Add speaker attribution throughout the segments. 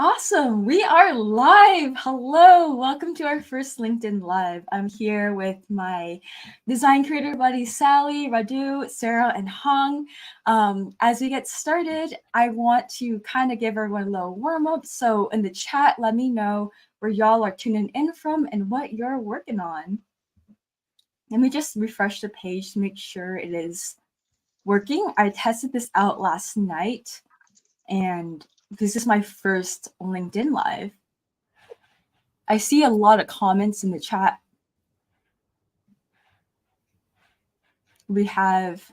Speaker 1: Awesome. We are live. Hello. Welcome to our first LinkedIn Live. I'm here with my design creator buddies, Sally, Radu, Sarah, and Hong. As we get started, I want to kind of give everyone a little warm up. So in the chat, let me know where y'all are tuning in from and what you're working on. Let me just refresh the page to make sure it is working. I tested this out last night, and this is my first LinkedIn Live. I see a lot of comments in the chat. We have,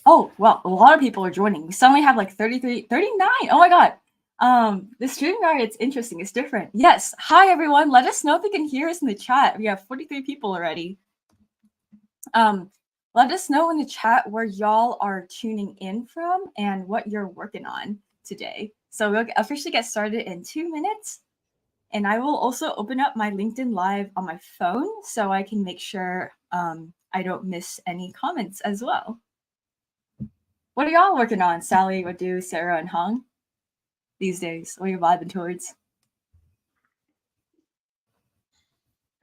Speaker 1: oh, well, a lot of people are joining. We suddenly have like 33, 39. Oh my God. The StreamYard, it's interesting. It's different. Yes. Hi, everyone. Let us know if you can hear us in the chat. We have 43 people already. Let us know in the chat where y'all are tuning in from and what you're working on today. So we'll officially get started in 2 minutes. And I will also open up my LinkedIn Live on my phone so I can make sure I don't miss any comments as well. What are y'all working on, Sally, Radu, Sarah, and Hong, these days? What are you vibing towards?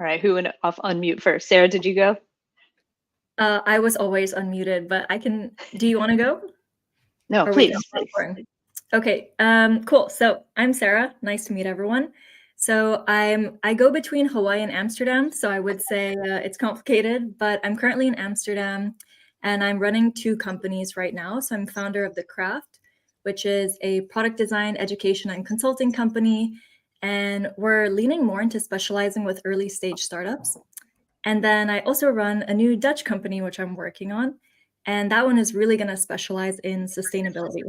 Speaker 2: All right, who went off unmute first? Sarah, did you go?
Speaker 3: I was always unmuted, but I can. Do you want to go?
Speaker 2: No, please.
Speaker 3: Okay, cool. So I'm Sarah. Nice to meet everyone. So I go between Hawaii and Amsterdam. So I would say it's complicated, but I'm currently in Amsterdam, and I'm running 2 companies right now. So I'm founder of The Craft, which is a product design, education, and consulting company, and we're leaning more into specializing with early stage startups. And then I also run a new Dutch company, which I'm working on. And that one is really going to specialize in sustainability.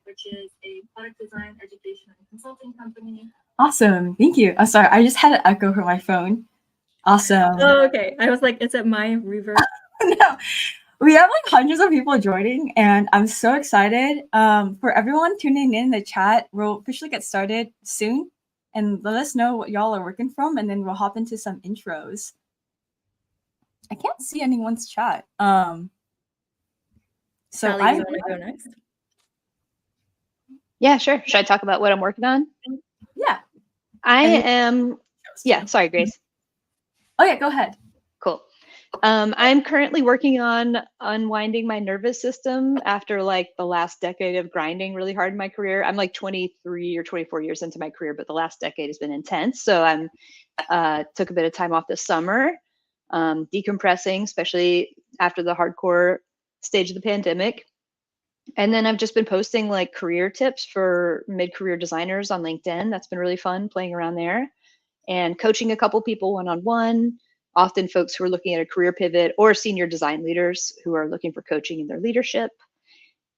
Speaker 3: Which is a product design, education, and consulting company.
Speaker 1: Awesome. Thank you. I'm sorry. I just had an echo from my phone. Awesome.
Speaker 3: Oh, okay. I was like, is it my reverb?
Speaker 1: No. We have like hundreds of people joining, and I'm so excited. For everyone tuning in the chat, we'll officially get started soon. And let us know what y'all are working from, and then we'll hop into some intros. I can't see anyone's chat. So
Speaker 3: Sally, you want to go next?
Speaker 2: Yeah, sure. Should I talk about what I'm working on?
Speaker 1: Yeah.
Speaker 2: Sorry, Grace.
Speaker 1: Oh yeah, go ahead.
Speaker 2: Cool. I'm currently working on unwinding my nervous system after like the last decade of grinding really hard in my career. I'm like 23 or 24 years into my career, but the last decade has been intense. So I'm took a bit of time off this summer, decompressing, especially after the hardcore stage of the pandemic. And then I've just been posting like career tips for mid-career designers on LinkedIn. That's been really fun playing around there, and coaching a couple people one-on-one, often folks who are looking at a career pivot or senior design leaders who are looking for coaching in their leadership.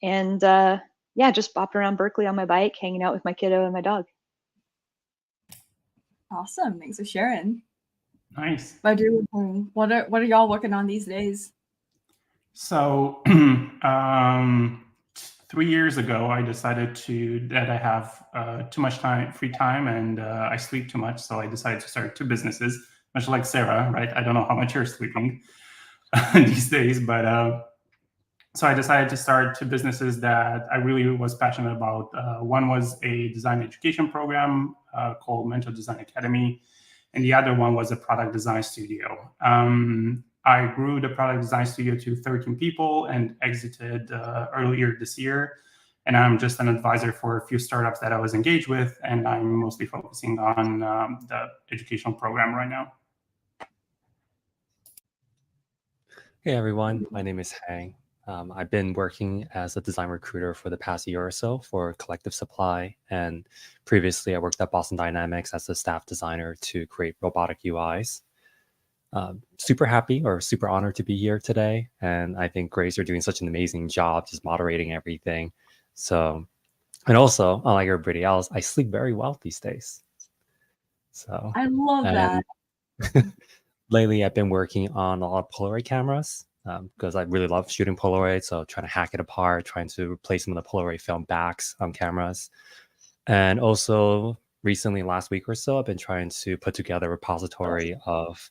Speaker 2: And yeah, just bopping around Berkeley on my bike, hanging out with my kiddo and my dog.
Speaker 1: Awesome. Thanks for sharing.
Speaker 4: Nice.
Speaker 1: What are y'all working on these days?
Speaker 4: So 3 years ago, I decided that I have too much free time, and I sleep too much. So I decided to start 2 businesses, much like Sarah, right? I don't know how much you're sleeping these days, but so I decided to start 2 businesses that I really was passionate about. One was a design education program called Mental Design Academy, and the other one was a product design studio. I grew the product design studio to 13 people and exited earlier this year. And I'm just an advisor for a few startups that I was engaged with, and I'm mostly focusing on the educational program right now.
Speaker 5: Hey everyone, my name is Hang. I've been working as a design recruiter for the past year or so for Collective Supply, and previously I worked at Boston Dynamics as a staff designer to create robotic UIs. Super happy or super honored to be here today, and I think Grace, you're doing such an amazing job just moderating everything. So, and also, unlike everybody else, I sleep very well these days. So
Speaker 1: I love that.
Speaker 5: Lately, I've been working on a lot of Polaroid cameras because I really love shooting Polaroid. So trying to hack it apart, trying to replace some of the Polaroid film backs on cameras. And also recently, last week or so, I've been trying to put together a repository of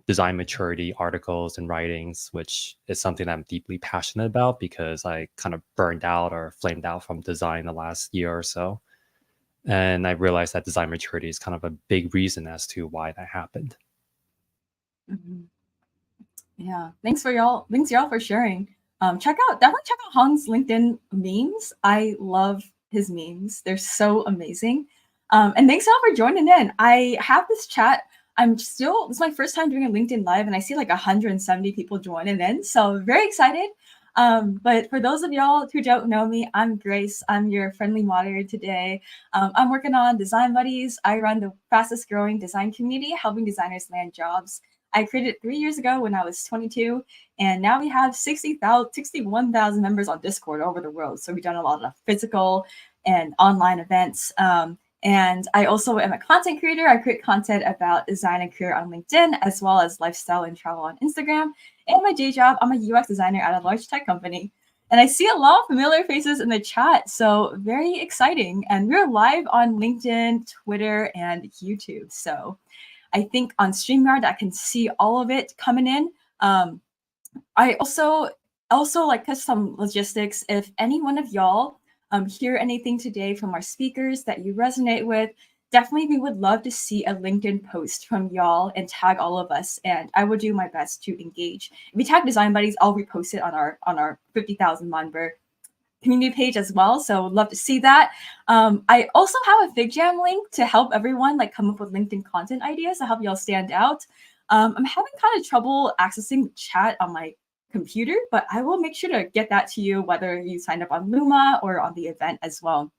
Speaker 5: design maturity articles and writings, which is something that I'm deeply passionate about because I kind of burned out or flamed out from design the last year or so. And I realized that design maturity is kind of a big reason as to why that happened.
Speaker 1: Mhm. Yeah, thanks y'all for sharing. Definitely check out Hong's LinkedIn memes. I love his memes. They're so amazing. And thanks y'all for joining in. I have this chat. This is my first time doing a LinkedIn Live, and I see like 170 people joining in. So very excited. But for those of y'all who don't know me, I'm Grace. I'm your friendly moderator today. I'm working on Design Buddies. I run the fastest growing design community, helping designers land jobs. I created it 3 years ago when I was 22, and now we have 61,000 members on Discord over the world. So we've done a lot of physical and online events. And I also am a content creator. I create content about design and career on LinkedIn, as well as lifestyle and travel on Instagram. And my day job, I'm a UX designer at a large tech company. And I see a lot of familiar faces in the chat, so very exciting. And we're live on LinkedIn, Twitter, and YouTube. So I think on StreamYard, I can see all of it coming in. I also like touch some logistics. If any one of y'all hear anything today from our speakers that you resonate with, definitely we would love to see a LinkedIn post from y'all and tag all of us. And I will do my best to engage. If we tag Design Buddies, I'll repost it on our 50,000 member community page as well. So would love to see that. I also have a FigJam link to help everyone like come up with LinkedIn content ideas to help y'all stand out. I'm having kind of trouble accessing the chat on my computer, but I will make sure to get that to you, whether you signed up on Luma or on the event as well.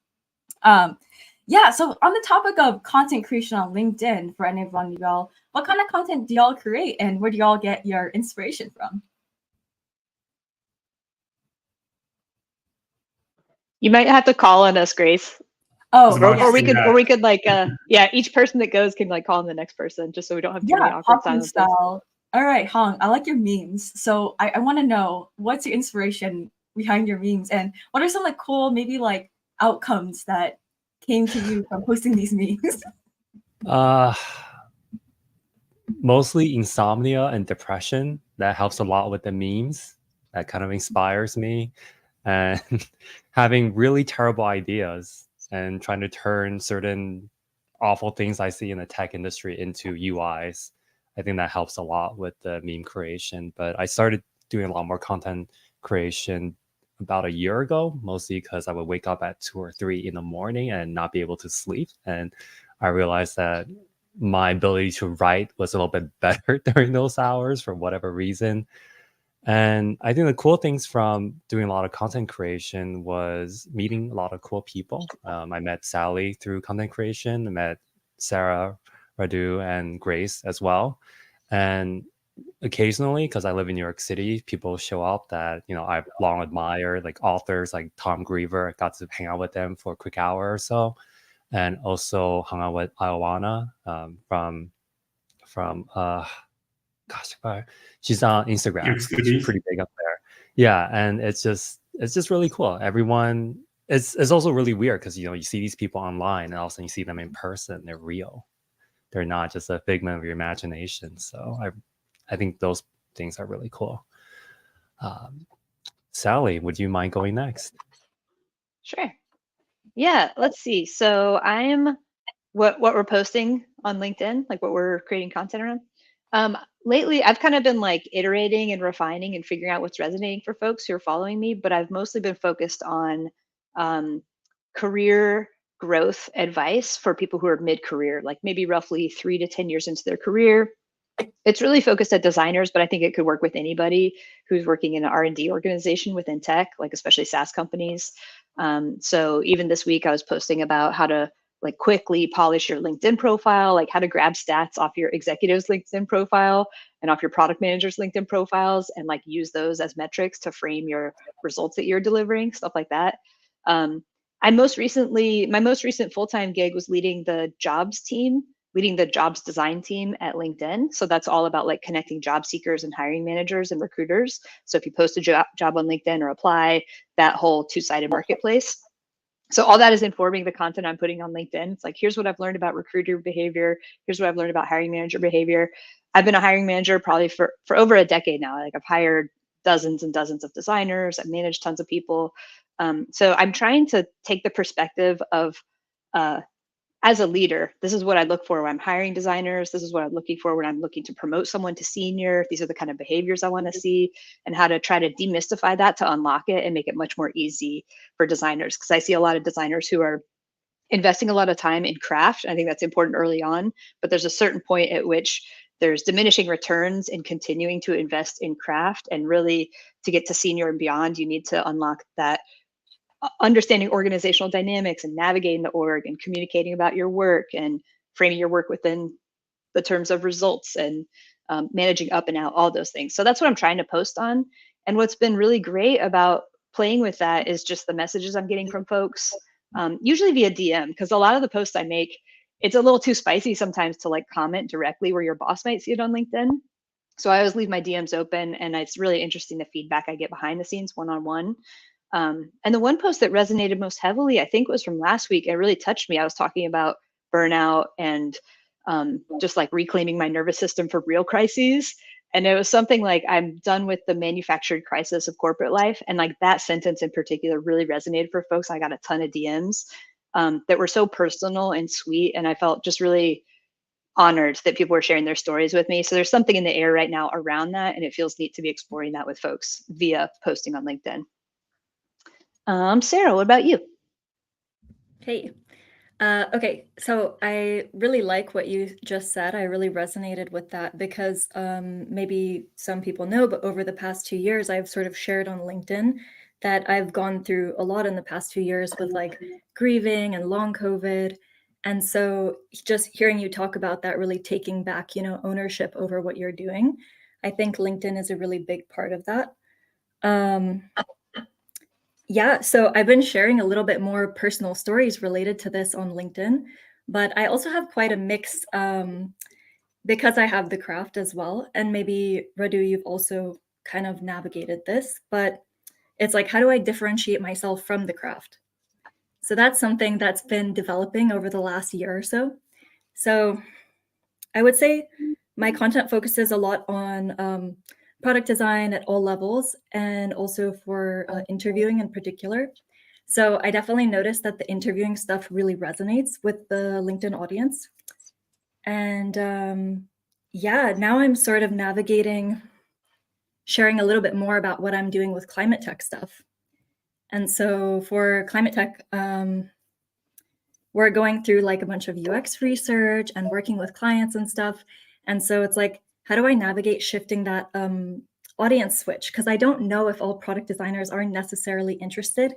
Speaker 1: Yeah, so on the topic of content creation on LinkedIn, for any of y'all, what kind of content do y'all create and where do y'all get your inspiration from?
Speaker 2: You might have to call on us, Grace.
Speaker 1: Oh,
Speaker 2: or we could like yeah, each person that goes can like call on the next person, just so we don't have too many awkward silences.
Speaker 1: Style. All right, Hong, I like your memes. So I want to know, what's your inspiration behind your memes, and what are some like cool maybe like outcomes that came to you from posting these memes?
Speaker 5: Mostly insomnia and depression. That helps a lot with the memes. That kind of inspires me. And having really terrible ideas and trying to turn certain awful things I see in the tech industry into UIs. I think that helps a lot with the meme creation. But I started doing a lot more content creation about a year ago, mostly because I would wake up at 2 or 3 in the morning and not be able to sleep. And I realized that my ability to write was a little bit better during those hours for whatever reason. And I think the cool things from doing a lot of content creation was meeting a lot of cool people. I met Sally through content creation. I met Sarah, Radu, and Grace as well. And occasionally, because I live in New York City, people show up that, you know, I've long admired, like authors like Tom Griever. I got to hang out with them for a quick hour or so. And also hung out with Ioana from she's on Instagram. She's pretty big up there. Yeah, and it's just really cool. Everyone, it's also really weird because, you know, you see these people online and all of a sudden you see them in person. They're real. They're not just a figment of your imagination. So I think those things are really cool. Sally, would you mind going next?
Speaker 2: Sure. Yeah, let's see. So I'm what we're posting on LinkedIn, like what we're creating content around. Lately, I've kind of been like iterating and refining and figuring out what's resonating for folks who are following me, but I've mostly been focused on career growth advice for people who are mid-career, like maybe roughly 3 to 10 years into their career. It's really focused at designers, but I think it could work with anybody who's working in an R&D organization within tech, like especially SaaS companies. So even this week, I was posting about how to like quickly polish your LinkedIn profile, like how to grab stats off your executive's LinkedIn profile and off your product manager's LinkedIn profiles and like use those as metrics to frame your results that you're delivering, stuff like that. My most recent full-time gig was leading the jobs design team at LinkedIn. So that's all about like connecting job seekers and hiring managers and recruiters. So if you post a job on LinkedIn or apply, that whole two-sided marketplace. So all that is informing the content I'm putting on LinkedIn. It's like, here's what I've learned about recruiter behavior. Here's what I've learned about hiring manager behavior. I've been a hiring manager probably for over a decade now. Like I've hired dozens and dozens of designers. I've managed tons of people. So I'm trying to take the perspective of, as a leader, this is what I look for when I'm hiring designers. This is what I'm looking for when I'm looking to promote someone to senior. These are the kind of behaviors I want to see, and how to try to demystify that to unlock it and make it much more easy for designers. Because I see a lot of designers who are investing a lot of time in craft. I think that's important early on, but there's a certain point at which there's diminishing returns in continuing to invest in craft. And really, to get to senior and beyond, you need to unlock that understanding organizational dynamics and navigating the org and communicating about your work and framing your work within the terms of results and managing up and out, all those things. So that's what I'm trying to post on. And what's been really great about playing with that is just the messages I'm getting from folks, usually via DM, because a lot of the posts I make, it's a little too spicy sometimes to like comment directly where your boss might see it on LinkedIn. So I always leave my DMs open, and it's really interesting the feedback I get behind the scenes one-on-one. And the one post that resonated most heavily, I think, was from last week. It really touched me. I was talking about burnout and just like reclaiming my nervous system for real crises. And it was something like, I'm done with the manufactured crisis of corporate life. And like that sentence in particular really resonated for folks. I got a ton of DMs that were so personal and sweet. And I felt just really honored that people were sharing their stories with me. So there's something in the air right now around that. And it feels neat to be exploring that with folks via posting on LinkedIn. Sarah, what about you?
Speaker 3: Hey. Okay, so I really like what you just said. I really resonated with that because maybe some people know, but over the past 2 years, I've sort of shared on LinkedIn that I've gone through a lot in the past 2 years with like grieving and long COVID. And so just hearing you talk about that, really taking back, ownership over what you're doing, I think LinkedIn is a really big part of that. Yeah, so I've been sharing a little bit more personal stories related to this on LinkedIn, but I also have quite a mix because I have the craft as well. And maybe, Radu, you've also kind of navigated this, but it's like, how do I differentiate myself from the craft? So that's something that's been developing over the last year or so. So I would say my content focuses a lot on product design at all levels, and also for interviewing in particular. So I definitely noticed that the interviewing stuff really resonates with the LinkedIn audience. And yeah, now I'm sort of navigating, sharing a little bit more about what I'm doing with climate tech stuff. And so for climate tech, we're going through like a bunch of UX research and working with clients and stuff. And so it's like, how do I navigate shifting that audience switch? Because I don't know if all product designers are necessarily interested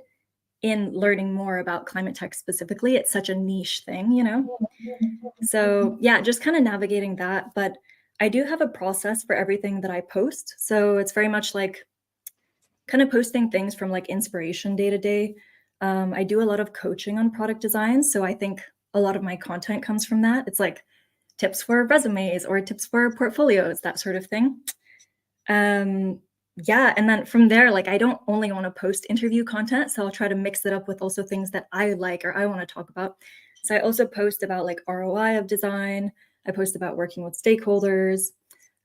Speaker 3: in learning more about climate tech specifically. It's such a niche thing, So yeah, just kind of navigating that. But I do have a process for everything that I post. So it's very much like kind of posting things from like inspiration day to day. I do a lot of coaching on product design. So I think a lot of my content comes from that. It's like tips for resumes or tips for portfolios, that sort of thing. Yeah, and then from there, like I don't only want to post interview content, so I'll try to mix it up with also things that I like or I want to talk about. So I also post about like ROI of design. I post about working with stakeholders.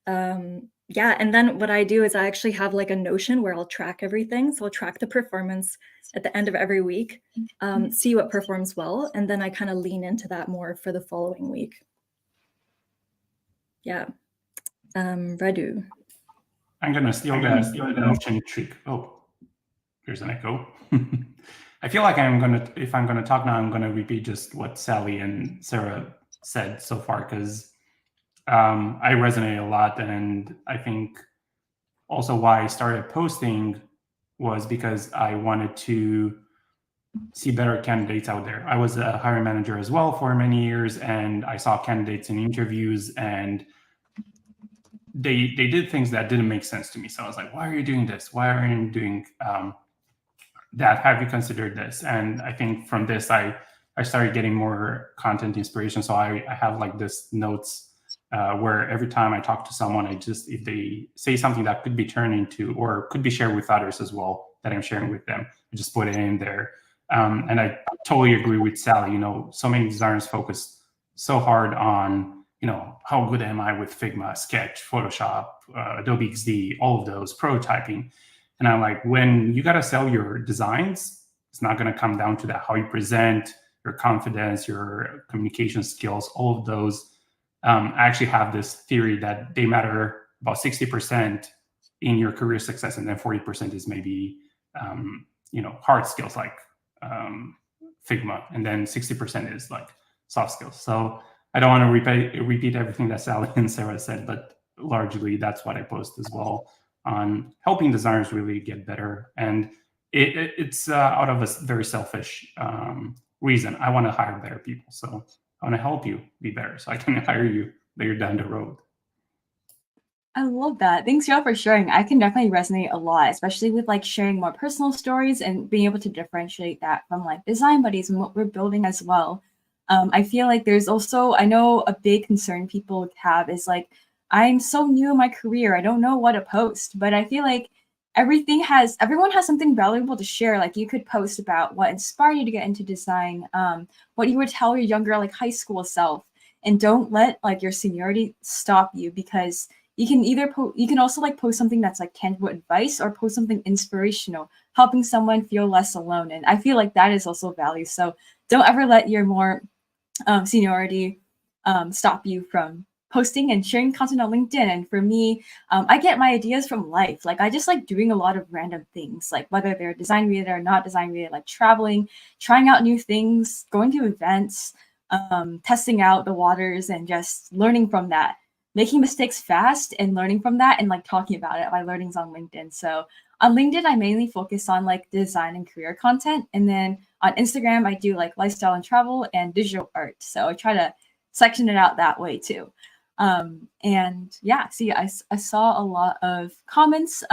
Speaker 3: Yeah, and then what I do is I actually have like a Notion where I'll track everything. So I'll track the performance at the end of every week, see what performs well, and then I kind of lean into that more for the following week. Yeah. Radu.
Speaker 4: I'm going to steal that Notion trick. Oh, here's an echo. I feel like if I'm going to talk now, I'm going to repeat just what Sally and Sarah said so far, because I resonate a lot. And I think also why I started posting was because I wanted to see better candidates out there. I was a hiring manager as well for many years, and I saw candidates in interviews, and they did things that didn't make sense to me. So I was like, why are you doing this? Why are you doing that? Have you considered this? And I think from this, I started getting more content inspiration. So I have like this notes where every time I talk to someone, if they say something that could be turned into or could be shared with others as well, that I'm sharing with them, I just put it in there. And I totally agree with Sally. So many designers focus so hard on, how good am I with Figma, Sketch, Photoshop, Adobe XD, all of those, prototyping. And I'm like, when you got to sell your designs, it's not going to come down to that, how you present, your confidence, your communication skills, all of those. I actually have this theory that they matter about 60% in your career success, and then 40% is maybe, hard skills like Figma, and then 60% is like soft skills. So I don't want to repeat everything that Sally and Sarah said, but largely that's what I post as well, on helping designers really get better. And it's out of a very selfish reason. I want to hire better people. So I want to help you be better so I can hire you later down the road.
Speaker 1: I love that. Thanks, y'all, for sharing. I can definitely resonate a lot, especially with like sharing more personal stories and being able to differentiate that from like Design Buddies and what we're building as well. I feel like there's also, I know a big concern people have is like, I'm so new in my career, I don't know what to post, but I feel like everyone has something valuable to share. Like you could post about what inspired you to get into design, what you would tell your younger like high school self, and don't let like your seniority stop you, because you can either you can also like post something that's like tangible advice, or post something inspirational, helping someone feel less alone. And I feel like that is also value. So don't ever let your more seniority stop you from posting and sharing content on LinkedIn. And for me, I get my ideas from life. Like I just like doing a lot of random things, like whether they're design related or not design related, like traveling, trying out new things, going to events, testing out the waters, and just learning from that, making mistakes fast and learning from that, and like talking about it. My learnings on LinkedIn. So on LinkedIn, I mainly focus on like design and career content. And then on Instagram, I do like lifestyle and travel and digital art. So I try to section it out that way too. And yeah, see, I saw a lot of comments.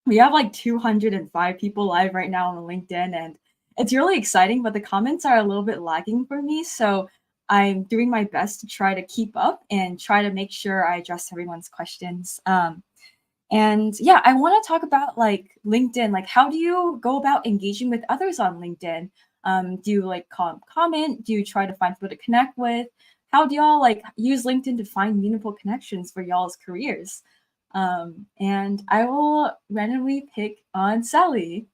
Speaker 1: We have like 205 people live right now on LinkedIn, and it's really exciting, but the comments are a little bit lagging for me. So I'm doing my best to try to keep up and try to make sure I address everyone's questions. And yeah, I want to talk about like LinkedIn. Like, how do you go about engaging with others on LinkedIn? Do you like comment? Do you try to find people to connect with? How do y'all like use LinkedIn to find meaningful connections for y'all's careers? And I will randomly pick on Sally.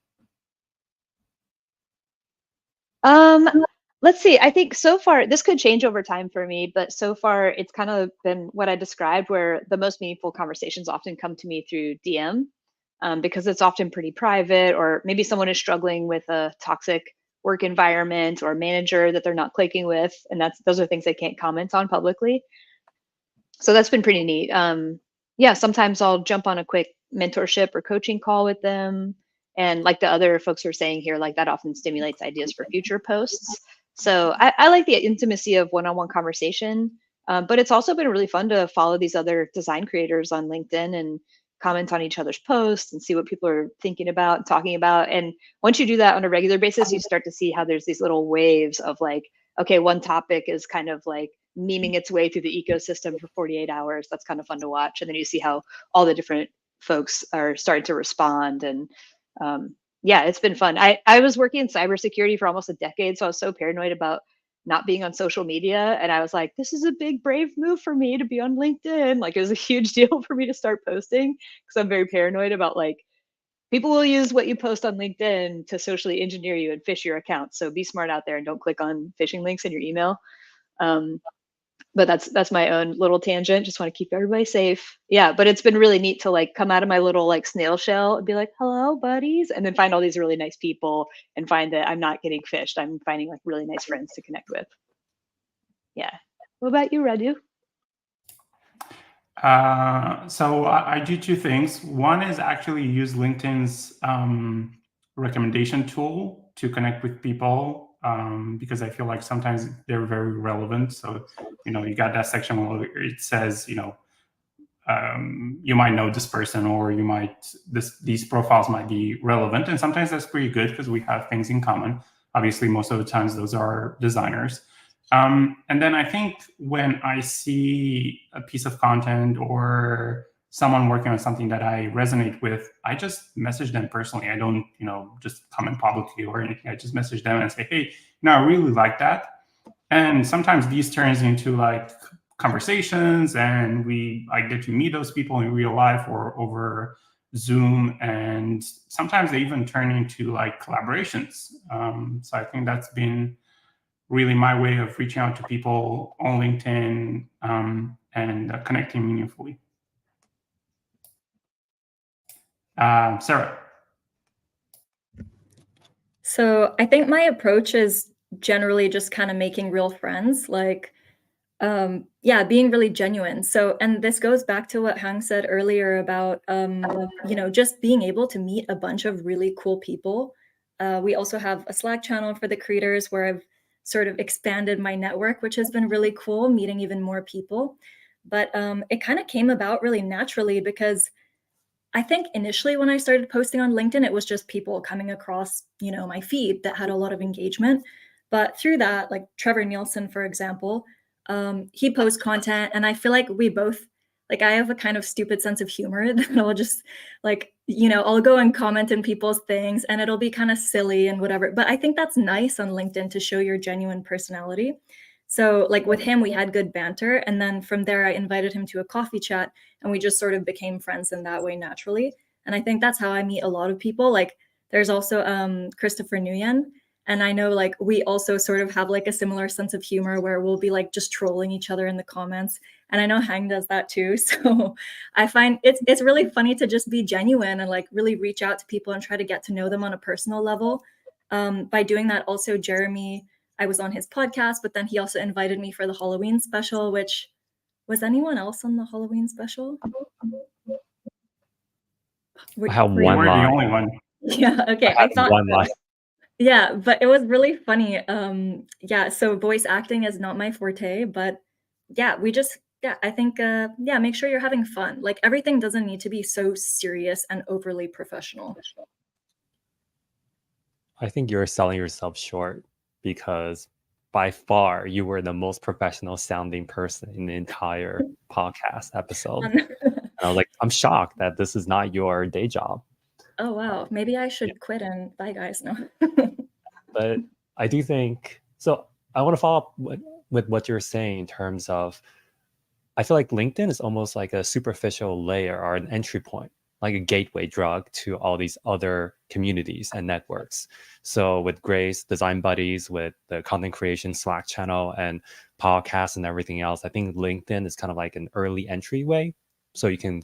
Speaker 2: Let's see. I think so far, this could change over time for me, but so far it's kind of been what I described, where the most meaningful conversations often come to me through DM, because it's often pretty private, or maybe someone is struggling with a toxic work environment or manager that they're not clicking with, and those are things they can't comment on publicly. So that's been pretty neat. Yeah, sometimes I'll jump on a quick mentorship or coaching call with them. And like the other folks were saying here, like that often stimulates ideas for future posts. So I like the intimacy of one-on-one conversation, but it's also been really fun to follow these other design creators on LinkedIn and comment on each other's posts and see what people are thinking about and talking about. And once you do that on a regular basis, you start to see how there's these little waves of like, okay, one topic is kind of like memeing its way through the ecosystem for 48 hours. That's kind of fun to watch. And then you see how all the different folks are starting to respond. And yeah, it's been fun. I was working in cybersecurity for almost a decade, so I was so paranoid about not being on social media. And I was like, this is a big, brave move for me to be on LinkedIn. Like, it was a huge deal for me to start posting, because I'm very paranoid about like, people will use what you post on LinkedIn to socially engineer you and phish your account. So be smart out there and don't click on phishing links in your email. But that's my own little tangent. Just want to keep everybody safe. Yeah, but it's been really neat to like come out of my little like snail shell and be like, hello, buddies, and then find all these really nice people and find that I'm not getting phished. I'm finding like really nice friends to connect with. Yeah. What about you, Radu?
Speaker 4: So I do two things. One is actually use LinkedIn's recommendation tool to connect with people, because I feel like sometimes they're very relevant. So, you got that section where it says, you might know this person, or these profiles might be relevant. And sometimes that's pretty good because we have things in common. Obviously, most of the times those are designers. And then I think when I see a piece of content or someone working on something that I resonate with, I just message them personally. I don't, just comment publicly or anything. I just message them and say, hey, I really like that. And sometimes these turns into like conversations, and I get to meet those people in real life or over Zoom, and sometimes they even turn into like collaborations. So I think that's been really my way of reaching out to people on LinkedIn and connecting meaningfully. Sarah.
Speaker 3: So I think my approach is generally just kind of making real friends, like, being really genuine. So, and this goes back to what Hang said earlier about, just being able to meet a bunch of really cool people. We also have a Slack channel for the creators where I've sort of expanded my network, which has been really cool, meeting even more people. But it kind of came about really naturally because I think initially when I started posting on LinkedIn, it was just people coming across, my feed that had a lot of engagement. But through that, like Trevor Nielsen, for example, he posts content, and I feel like we both, like, I have a kind of stupid sense of humor that I'll just like, I'll go and comment in people's things and it'll be kind of silly and whatever. But I think that's nice on LinkedIn to show your genuine personality. So like with him, we had good banter. And then from there, I invited him to a coffee chat and we just sort of became friends in that way naturally. And I think that's how I meet a lot of people. Like there's also Christopher Nguyen. And I know like we also sort of have like a similar sense of humor where we'll be like just trolling each other in the comments. And I know Hang does that too. So I find it's really funny to just be genuine and like really reach out to people and try to get to know them on a personal level. By doing that, also Jeremy, I was on his podcast, but then he also invited me for the Halloween special, which was anyone else on the Halloween special?
Speaker 5: I have
Speaker 4: You
Speaker 5: one
Speaker 4: were the
Speaker 5: line.
Speaker 4: only one.
Speaker 3: Yeah, okay.
Speaker 5: I had one line.
Speaker 3: Yeah, but it was really funny. So voice acting is not my forte, but I think make sure you're having fun. Like everything doesn't need to be so serious and overly professional.
Speaker 5: I think you're selling yourself short because by far you were the most professional sounding person in the entire podcast episode. And I was like, I'm shocked that this is not your day job.
Speaker 3: Oh, wow. Maybe I should quit and bye, guys. No.
Speaker 5: But I do think, so I want to follow up with what you're saying in terms of, I feel like LinkedIn is almost like a superficial layer or an entry point, like a gateway drug to all these other communities and networks. So with Grace, Design Buddies, with the content creation Slack channel and podcasts and everything else, I think LinkedIn is kind of like an early entryway. So you can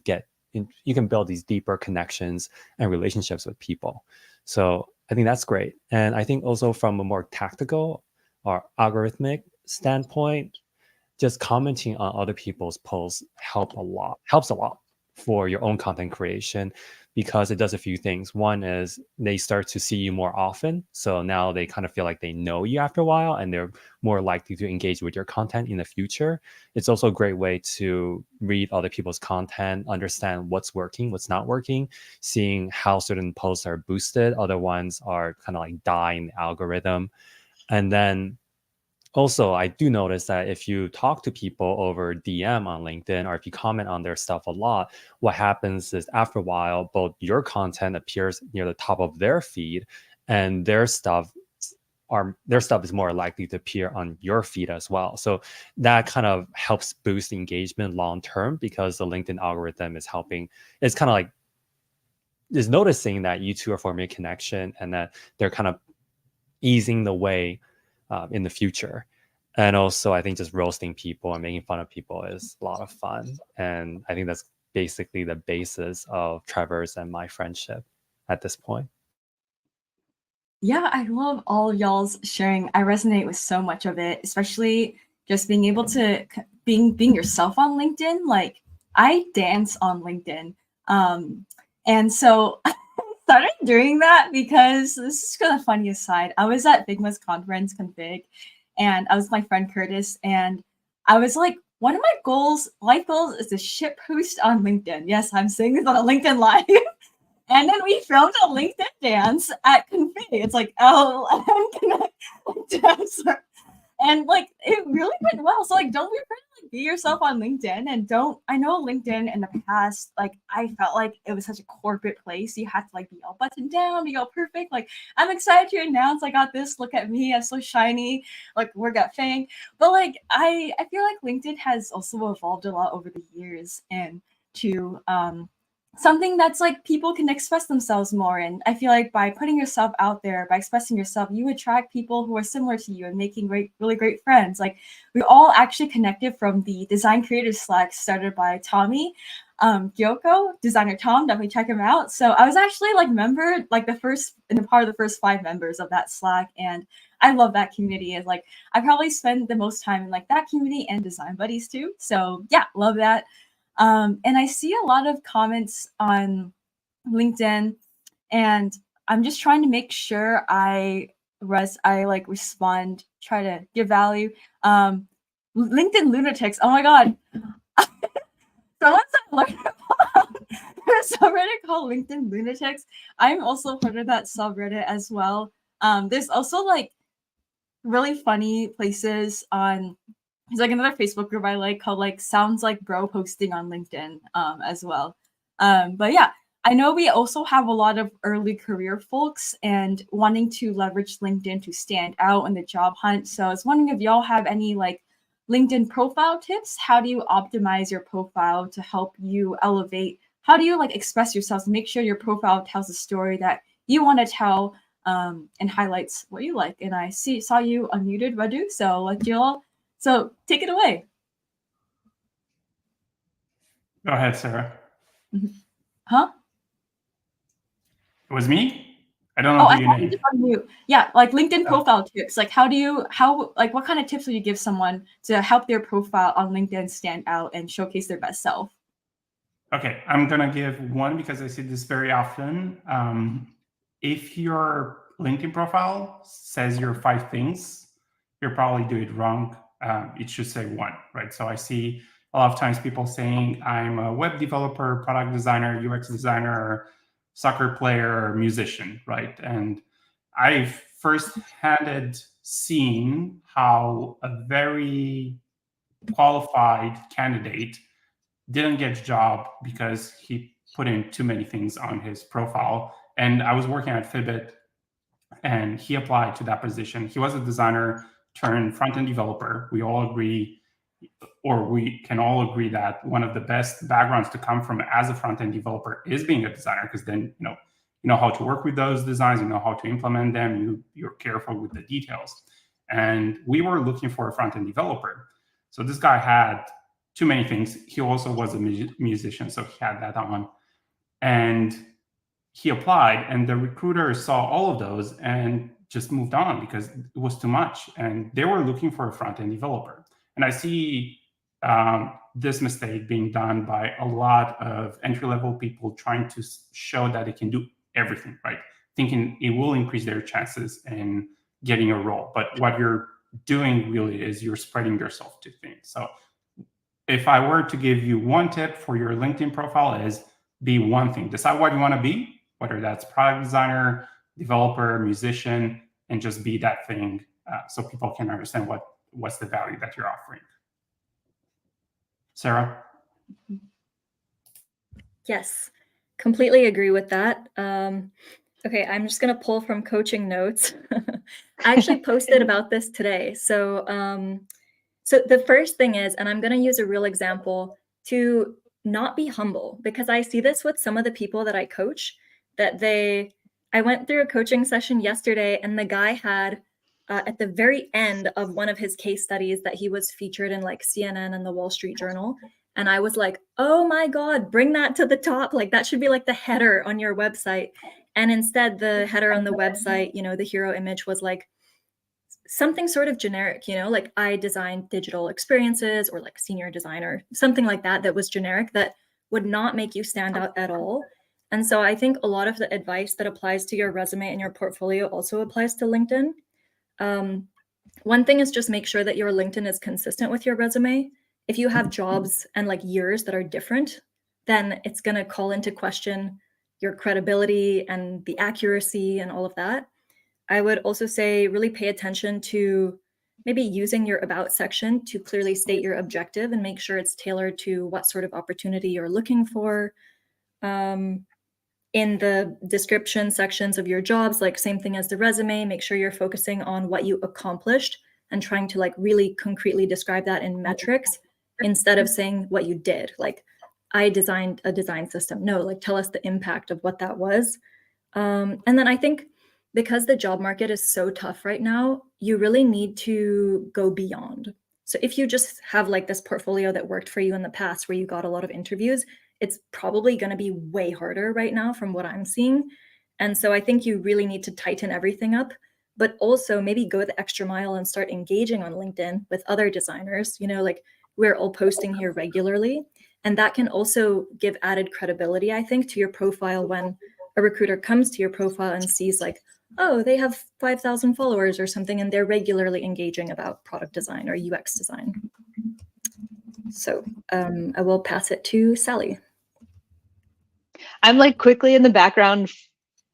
Speaker 5: build these deeper connections and relationships with people. So I think that's great. And I think also from a more tactical or algorithmic standpoint, just commenting on other people's posts helps a lot for your own content creation, because it does a few things. One is they start to see you more often. So now they kind of feel like they know you after a while and they're more likely to engage with your content in the future. It's also a great way to read other people's content, understand what's working, what's not working, seeing how certain posts are boosted, other ones are kind of like die in the algorithm. And then also, I do notice that if you talk to people over DM on LinkedIn, or if you comment on their stuff a lot, what happens is after a while, both your content appears near the top of their feed, and their stuff is more likely to appear on your feed as well. So that kind of helps boost engagement long term, because the LinkedIn algorithm is helping. It's kind of like is noticing that you two are forming a connection, and that they're kind of easing the way in the future. And also, I think just roasting people and making fun of people is a lot of fun. And I think that's basically the basis of Trevor's and my friendship at this point.
Speaker 1: Yeah, I love all of y'all's sharing. I resonate with so much of it, especially just being able to being yourself on LinkedIn. Like I dance on LinkedIn. And so I started doing that because this is kind of funny aside. I was at Figma's conference Config, and I was with my friend Curtis, and I was like, one of my life goals is to ship post on LinkedIn. Yes, I'm saying this on a LinkedIn Live. And then we filmed a LinkedIn dance at Config. It's like, oh, I'm gonna dance. And like it really went well. So like don't be afraid to like be yourself on LinkedIn and don't, I know LinkedIn in the past, like I felt like it was such a corporate place. You had to like be all buttoned down, be all perfect. Like I'm excited to announce I got this, look at me, I'm so shiny, like work at Fang. But like I feel like LinkedIn has also evolved a lot over the years and to something that's like people can express themselves more. And I feel like by putting yourself out there, by expressing yourself, you attract people who are similar to you and making really great friends. Like we all actually connected from the Design Creators Slack started by Tommy Gyoko, designer Tom. Definitely check him out. So I was actually like member, like the first in the part of the first 5 members of that Slack, and I love that community. It's like I probably spend the most time in like that community and Design Buddies too. So yeah, love that. And I see a lot of comments on LinkedIn, and I'm just trying to make sure I like respond, try to give value. LinkedIn lunatics. Oh my god. Someone said learn about there's a subreddit called LinkedIn lunatics. I'm also part of that subreddit as well. There's also like really funny places on there's like another Facebook group I like called like Sounds Like Bro Posting on LinkedIn as well. But yeah, I know we also have a lot of early career folks and wanting to leverage LinkedIn to stand out in the job hunt. So I was wondering if y'all have any like LinkedIn profile tips. How do you optimize your profile to help you elevate? How do you like express yourself to make sure your profile tells a story that you want to tell and highlights what you like? And I saw you unmuted, Radu. So let you all. So take it away.
Speaker 4: Go ahead, Sarah.
Speaker 1: Huh?
Speaker 4: It was me? I don't know
Speaker 1: I
Speaker 4: who you
Speaker 1: thought you
Speaker 4: named.
Speaker 1: just unmute. Yeah, like LinkedIn profile tips. Like like what kind of tips would you give someone to help their profile on LinkedIn stand out and showcase their best self?
Speaker 4: Okay, I'm gonna give one because I see this very often. If your LinkedIn profile says your 5 things, you're probably doing it wrong. It should say 1, right? So I see a lot of times people saying I'm a web developer, product designer, UX designer, soccer player, or musician, right? And I've first-handed seen how a very qualified candidate didn't get a job because he put in too many things on his profile. And I was working at Fitbit, and he applied to that position. He was a designer turned front-end developer. We all agree, or we can all agree, that one of the best backgrounds to come from as a front-end developer is being a designer, because then you know how to work with those designs, you know how to implement them, you're careful with the details. And we were looking for a front-end developer. So this guy had too many things. He also was a musician, so he had that on. And he applied, and the recruiter saw all of those and just moved on because it was too much. And they were looking for a front-end developer. And I see this mistake being done by a lot of entry-level people trying to show that they can do everything, right? Thinking it will increase their chances in getting a role. But what you're doing really is you're spreading yourself too thin. So if I were to give you one tip for your LinkedIn profile, is be one thing. Decide what you want to be, whether that's product designer, developer, musician, and just be that thing so people can understand what's the value that you're offering. Sarah?
Speaker 3: Yes, completely agree with that. Okay, I'm just going to pull from coaching notes. I actually posted about this today. So the first thing is, and I'm going to use a real example, to not be humble, because I see this with some of the people that I coach, that I went through a coaching session yesterday, and the guy had at the very end of one of his case studies that he was featured in like CNN and the Wall Street Journal. And I was like, oh my God, bring that to the top. Like that should be like the header on your website. And instead the header on the website, the hero image was like something sort of generic, like I designed digital experiences, or like senior designer, something like that was generic, that would not make you stand out at all. And so I think a lot of the advice that applies to your resume and your portfolio also applies to LinkedIn. One thing is just make sure that your LinkedIn is consistent with your resume. If you have jobs and like years that are different, then it's going to call into question your credibility and the accuracy and all of that. I would also say really pay attention to maybe using your about section to clearly state your objective and make sure it's tailored to what sort of opportunity you're looking for. In the description sections of your jobs, like same thing as the resume, make sure you're focusing on what you accomplished and trying to like really concretely describe that in metrics instead of saying what you did. Like, I designed a design system. No, like tell us the impact of what that was. And then I think because the job market is so tough right now, you really need to go beyond. So if you just have like this portfolio that worked for you in the past where you got a lot of interviews, it's probably going to be way harder right now from what I'm seeing. And so I think you really need to tighten everything up, but also maybe go the extra mile and start engaging on LinkedIn with other designers. You know, like we're all posting here regularly. And that can also give added credibility, I think, to your profile when a recruiter comes to your profile and sees like, oh, they have 5,000 followers or something, and they're regularly engaging about product design or UX design. So I will pass it to Sally.
Speaker 2: I'm like quickly in the background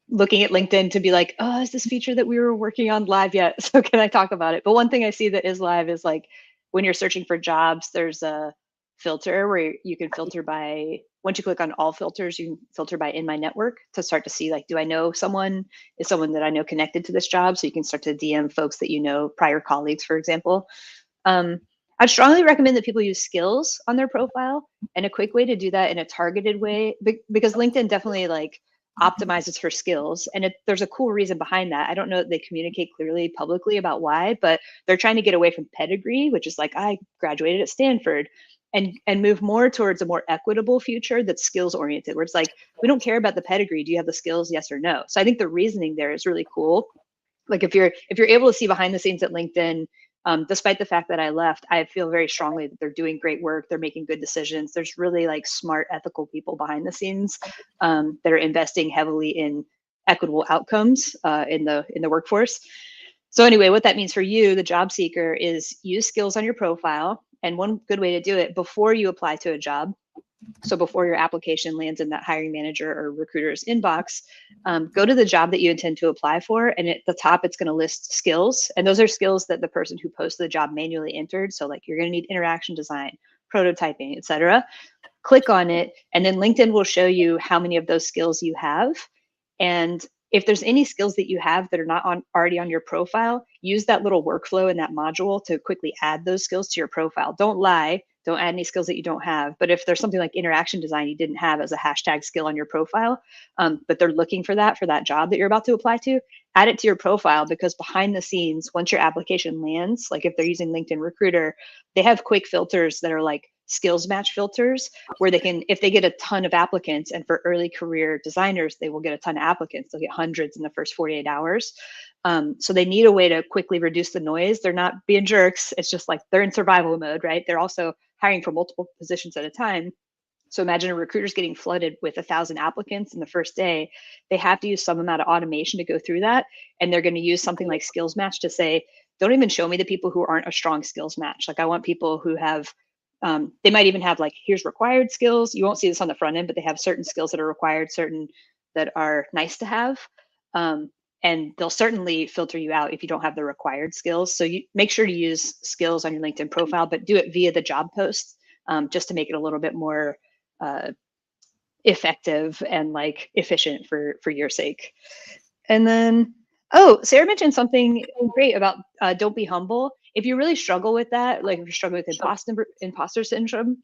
Speaker 2: looking at LinkedIn to be like, oh, is this feature that we were working on live yet? So can I talk about it? But one thing I see that is live is like when you're searching for jobs, there's a filter where you can filter by, once you click on all filters, you can filter by in my network to start to see like, do I know someone? Is someone that I know connected to this job? So you can start to DM folks that you know, prior colleagues, for example. I'd strongly recommend that people use skills on their profile, and a quick way to do that in a targeted way, because LinkedIn definitely like optimizes for skills, and there's a cool reason behind that. I don't know that they communicate clearly publicly about why, but they're trying to get away from pedigree, which is like, I graduated at Stanford, and move more towards a more equitable future that's skills oriented, where it's like, we don't care about the pedigree. Do you have the skills? Yes or no? So I think the reasoning there is really cool. Like if you're able to see behind the scenes at LinkedIn, despite the fact that I left, I feel very strongly that they're doing great work. They're making good decisions. There's really like smart, ethical people behind the scenes that are investing heavily in equitable outcomes in the workforce. So anyway, what that means for you, the job seeker, is use skills on your profile. And one good way to do it before you apply to a job, so before your application lands in that hiring manager or recruiter's inbox, go to the job that you intend to apply for. And at the top, it's going to list skills. And those are skills that the person who posted the job manually entered. So like you're going to need interaction design, prototyping, etc. Click on it. And then LinkedIn will show you how many of those skills you have. And if there's any skills that you have that are not already on your profile, use that little workflow in that module to quickly add those skills to your profile. Don't lie. Don't add any skills that you don't have. But if there's something like interaction design you didn't have as a hashtag skill on your profile, but they're looking for that job that you're about to apply to, add it to your profile, because behind the scenes, once your application lands, like if they're using LinkedIn Recruiter, they have quick filters that are like skills match filters, where they can, if they get a ton of applicants, and for early career designers, they will get a ton of applicants. They'll get hundreds in the first 48 hours. So they need a way to quickly reduce the noise. They're not being jerks. It's just like they're in survival mode, right? They're also hiring for multiple positions at a time. So imagine a recruiter's getting flooded with 1,000 applicants in the first day. They have to use some amount of automation to go through that. And they're going to use something like Skills Match to say, don't even show me the people who aren't a strong skills match. Like I want people who have, they might even have like, here's required skills. You won't see this on the front end, but they have certain skills that are required, certain that are nice to have. And they'll certainly filter you out if you don't have the required skills. So you make sure to use skills on your LinkedIn profile, but do it via the job post, just to make it a little bit more effective and like efficient for your sake. And then, oh, Sarah mentioned something great about don't be humble. If you really struggle with that, like if you're struggling with imposter syndrome,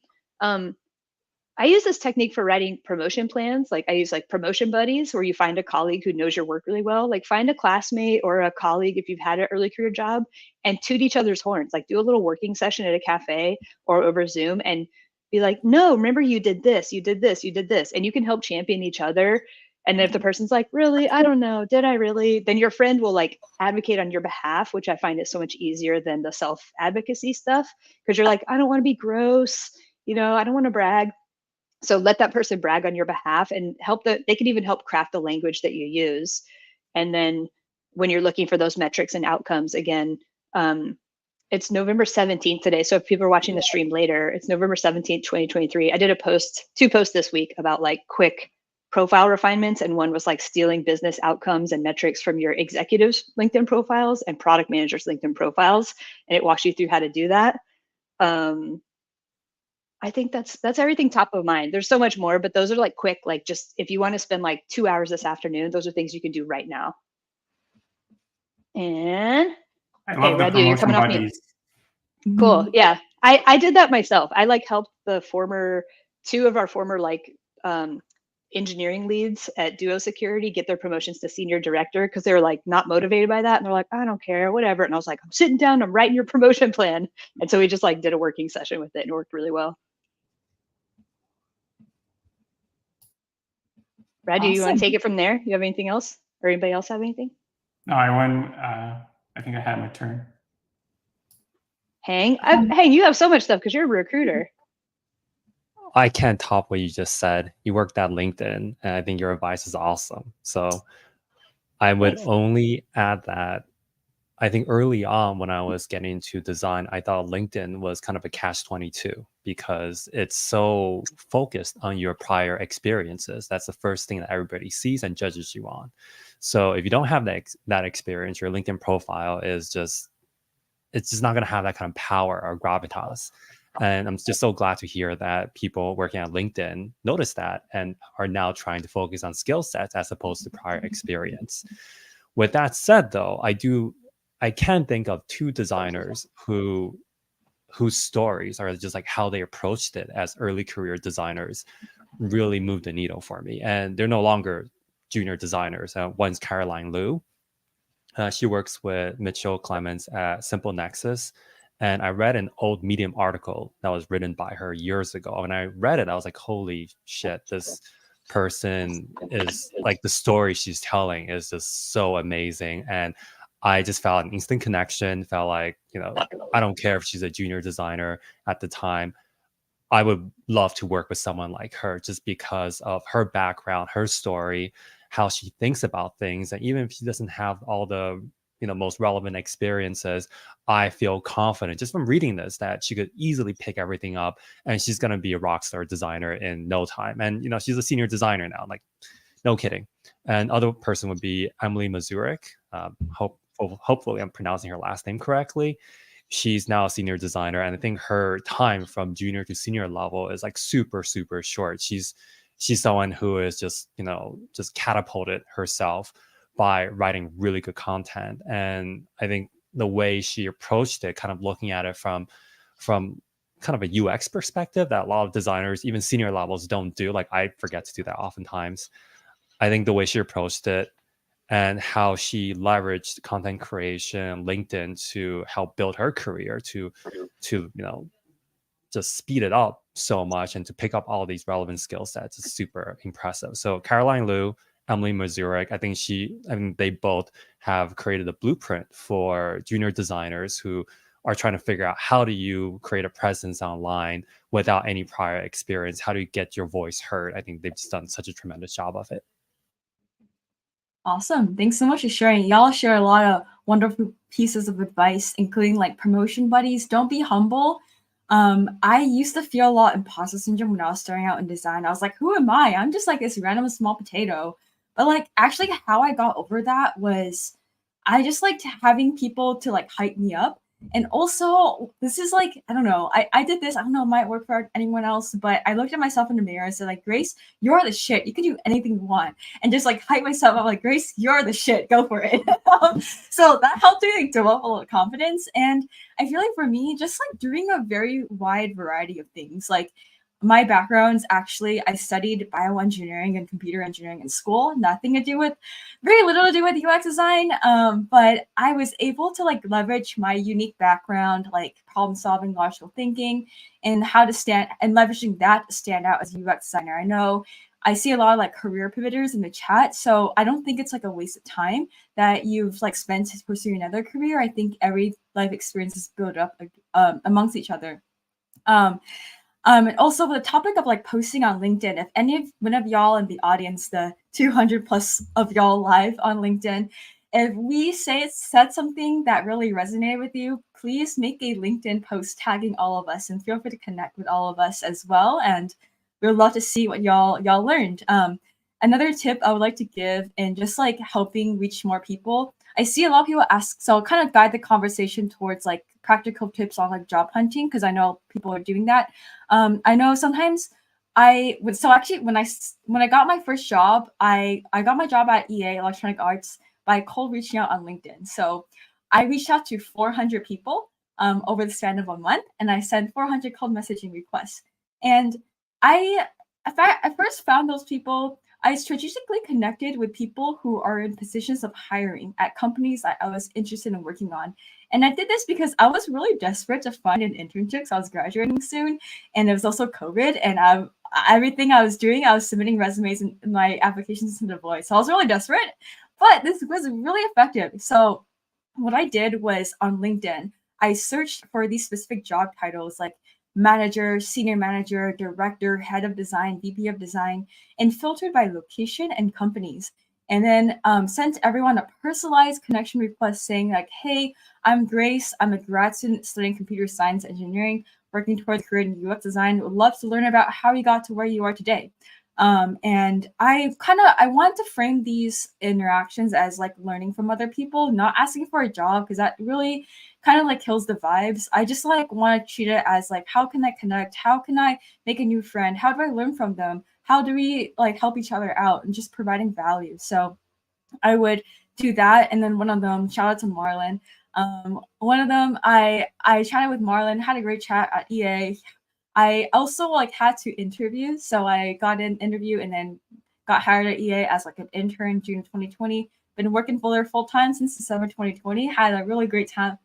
Speaker 2: I use this technique for writing promotion plans. Like I use like promotion buddies, where you find a colleague who knows your work really well. Like find a classmate or a colleague if you've had an early career job, and toot each other's horns. Like do a little working session at a cafe or over Zoom and be like, no, remember you did this, you did this, you did this. And you can help champion each other. And then if the person's like, really, I don't know, did I really? Then your friend will like advocate on your behalf, which I find is so much easier than the self-advocacy stuff. Because you're like, I don't want to be gross, you know, I don't want to brag. So let that person brag on your behalf and they can even help craft the language that you use. And then when you're looking for those metrics and outcomes, again, it's November 17th today. So if people are watching the stream later, it's November 17th, 2023. I did two posts this week about like quick profile refinements, and one was like stealing business outcomes and metrics from your executives' LinkedIn profiles and product managers' LinkedIn profiles, and it walks you through how to do that. I think that's everything top of mind. There's so much more, but those are like quick, like just if you want to spend like 2 hours this afternoon, those are things you can do right now. And
Speaker 4: I love the
Speaker 2: Radu, you're
Speaker 4: promotion
Speaker 2: coming off mute.
Speaker 4: buddies.
Speaker 2: Cool. Yeah, I did that myself. I like helped the two of our former like engineering leads at Duo Security get their promotions to senior director because they were like not motivated by that, and they're like, I don't care, whatever. And I was like, I'm sitting down, I'm writing your promotion plan, and so we just like did a working session with it, and it worked really well. Radu, you want to take it from there? You have anything else, or anybody else have anything?
Speaker 4: No, I won. I think I had my turn.
Speaker 2: Hang, you have so much stuff because you're a recruiter.
Speaker 5: I can't top what you just said. You worked at LinkedIn, and I think your advice is awesome. So I would only add that I think early on when I was getting into design, I thought LinkedIn was kind of a catch-22 because it's so focused on your prior experiences. That's the first thing that everybody sees and judges you on. So if you don't have that experience, your LinkedIn profile is just, it's just not going to have that kind of power or gravitas. And I'm just so glad to hear that people working at LinkedIn notice that and are now trying to focus on skill sets as opposed to prior experience. With that said, though, I can think of two designers whose stories are just like how they approached it as early career designers really moved the needle for me. And they're no longer junior designers. One's Caroline Liu. She works with Mitchell Clements at Simple Nexus. And I read an old Medium article that was written by her years ago. When I read it, I was like, holy shit, this person is like, the story she's telling is just so amazing. And I just felt an instant connection, felt like, I don't care if she's a junior designer at the time. I would love to work with someone like her just because of her background, her story, how she thinks about things. And even if she doesn't have all the most relevant experiences, I feel confident just from reading this that she could easily pick everything up and she's going to be a rock star designer in no time. And, she's a senior designer now, like, no kidding. And other person would be Emily Mazurek. Hopefully I'm pronouncing her last name correctly. She's now a senior designer. And I think her time from junior to senior level is like super, super short. She's someone who is just catapulted herself by writing really good content. And I think the way she approached it, kind of looking at it from kind of a UX perspective that a lot of designers, even senior levels, don't do. Like, I forget to do that oftentimes. I think the way she approached it and how she leveraged content creation, LinkedIn to help build her career, to just speed it up so much and to pick up all these relevant skill sets is super impressive. So Caroline Liu, Emily Mazurek, I think they both have created a blueprint for junior designers who are trying to figure out how do you create a presence online without any prior experience? How do you get your voice heard? I think they've just done such a tremendous job of it.
Speaker 1: Awesome. Thanks so much for sharing. Y'all share a lot of wonderful pieces of advice, including like promotion buddies. Don't be humble. I used to feel a lot imposter syndrome when I was starting out in design. I was like, who am I? I'm just like this random small potato. But like, actually how I got over that was I just liked having people to like hype me up. And also, this is like, I don't know, I did this, I don't know, it might work for anyone else, but I looked at myself in the mirror and said, like, Grace, you're the shit. You can do anything you want. And just like hype myself up, like, Grace, you're the shit. Go for it. So that helped me like develop a little confidence. And I feel like for me, just like doing a very wide variety of things, like my background's actually, I studied bioengineering and computer engineering in school, very little to do with UX design. But I was able to like leverage my unique background, like problem solving, logical thinking, and how to leveraging that to stand out as a UX designer. I know I see a lot of like career pivoters in the chat, so I don't think it's like a waste of time that you've like spent pursuing another career. I think every life experience is built up amongst each other. And also the topic of like posting on LinkedIn, if one of y'all in the audience, the 200 plus of y'all live on LinkedIn, if we said something that really resonated with you, please make a LinkedIn post tagging all of us and feel free to connect with all of us as well. And we'd love to see what y'all learned. another tip I would like to give in just like helping reach more people. I see a lot of people ask, so I'll kind of guide the conversation towards like practical tips on like job hunting because I know people are doing that. I know sometimes I would, so actually when I got my first job, I got my job at EA Electronic Arts by cold reaching out on LinkedIn. So I reached out to 400 people over the span of a month, and I sent 400 cold messaging requests. And I first found those people. I strategically connected with people who are in positions of hiring at companies that I was interested in working on. And I did this because I was really desperate to find an internship because I was graduating soon, and it was also COVID. And everything I was doing, I was submitting resumes and my applications to Deloitte. So I was really desperate, but this was really effective. So what I did was on LinkedIn, I searched for these specific job titles like manager, senior manager, director, head of design, VP of design, and filtered by location and companies. And then sent everyone a personalized connection request saying like, hey, I'm Grace. I'm a grad student studying computer science engineering, working towards a career in UX design. Would love to learn about how you got to where you are today. And I want to frame these interactions as like learning from other people, not asking for a job because that really kind of like kills the vibes. I just like want to treat it as like, how can I connect? How can I make a new friend? How do I learn from them? How do we like help each other out and just providing value? So I would do that. And then one of them, shout out to Marlon. One of them, I chatted with Marlon, had a great chat at EA. I also like had to interview. So I got an interview and then got hired at EA as like an intern June 2020. Been working for there full time since December 2020. Had a really great time.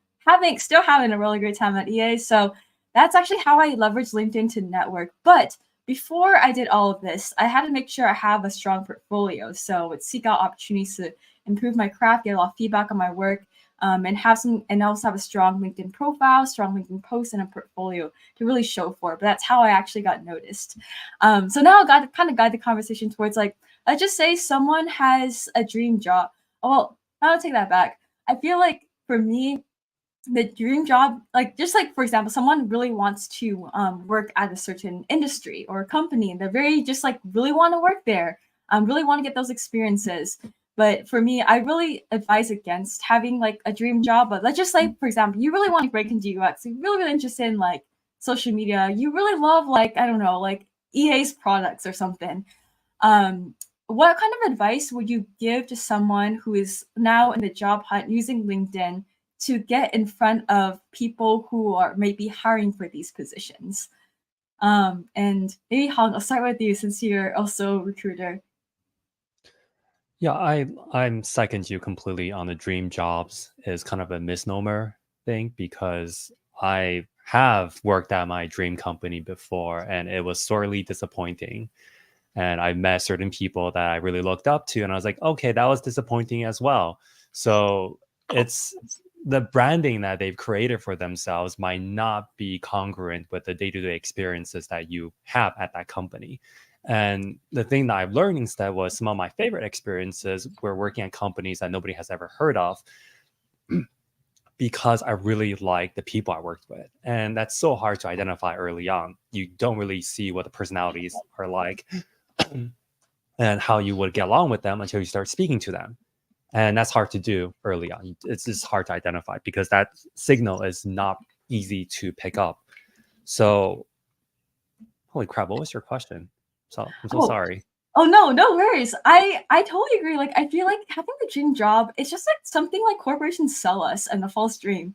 Speaker 1: Still having a really great time at EA. So that's actually how I leveraged LinkedIn to network. But before I did all of this, I had to make sure I have a strong portfolio. So I would seek out opportunities to improve my craft, get a lot of feedback on my work, and also have a strong LinkedIn profile, strong LinkedIn posts, and a portfolio to really show for. But that's how I actually got noticed. So now I got to kind of guide the conversation towards like, let's just say someone has a dream job. Oh, well, I'll take that back. I feel like for me, the dream job, like just like for example, someone really wants to work at a certain industry or company, and they're very just like really want to work there, really want to get those experiences. But for me, I really advise against having like a dream job. But let's just say, for example, you really want to break into UX, you're really interested in like social media, you really love like, I don't know, like EA's products or something. What kind of advice would you give to someone who is now in the job hunt using LinkedIn to get in front of people who are maybe hiring for these positions? And maybe Hong, I'll start with you since you're also a recruiter.
Speaker 5: Yeah, I'm second you completely on the dream jobs is kind of a misnomer thing because I have worked at my dream company before and it was sorely disappointing. And I met certain people that I really looked up to and I was like, okay, that was disappointing as well. So it's the branding that they've created for themselves might not be congruent with the day-to-day experiences that you have at that company. And the thing that I've learned instead was some of my favorite experiences were working at companies that nobody has ever heard of because I really like the people I worked with. And that's so hard to identify early on. You don't really see what the personalities are like and how you would get along with them until you start speaking to them. And that's hard to do early on. It's just hard to identify because that signal is not easy to pick up. So, holy crap, what was your question? So I'm so sorry.
Speaker 1: Oh no, no worries. I totally agree. Like I feel like having the dream job, it's just like something like corporations sell us and the false dream.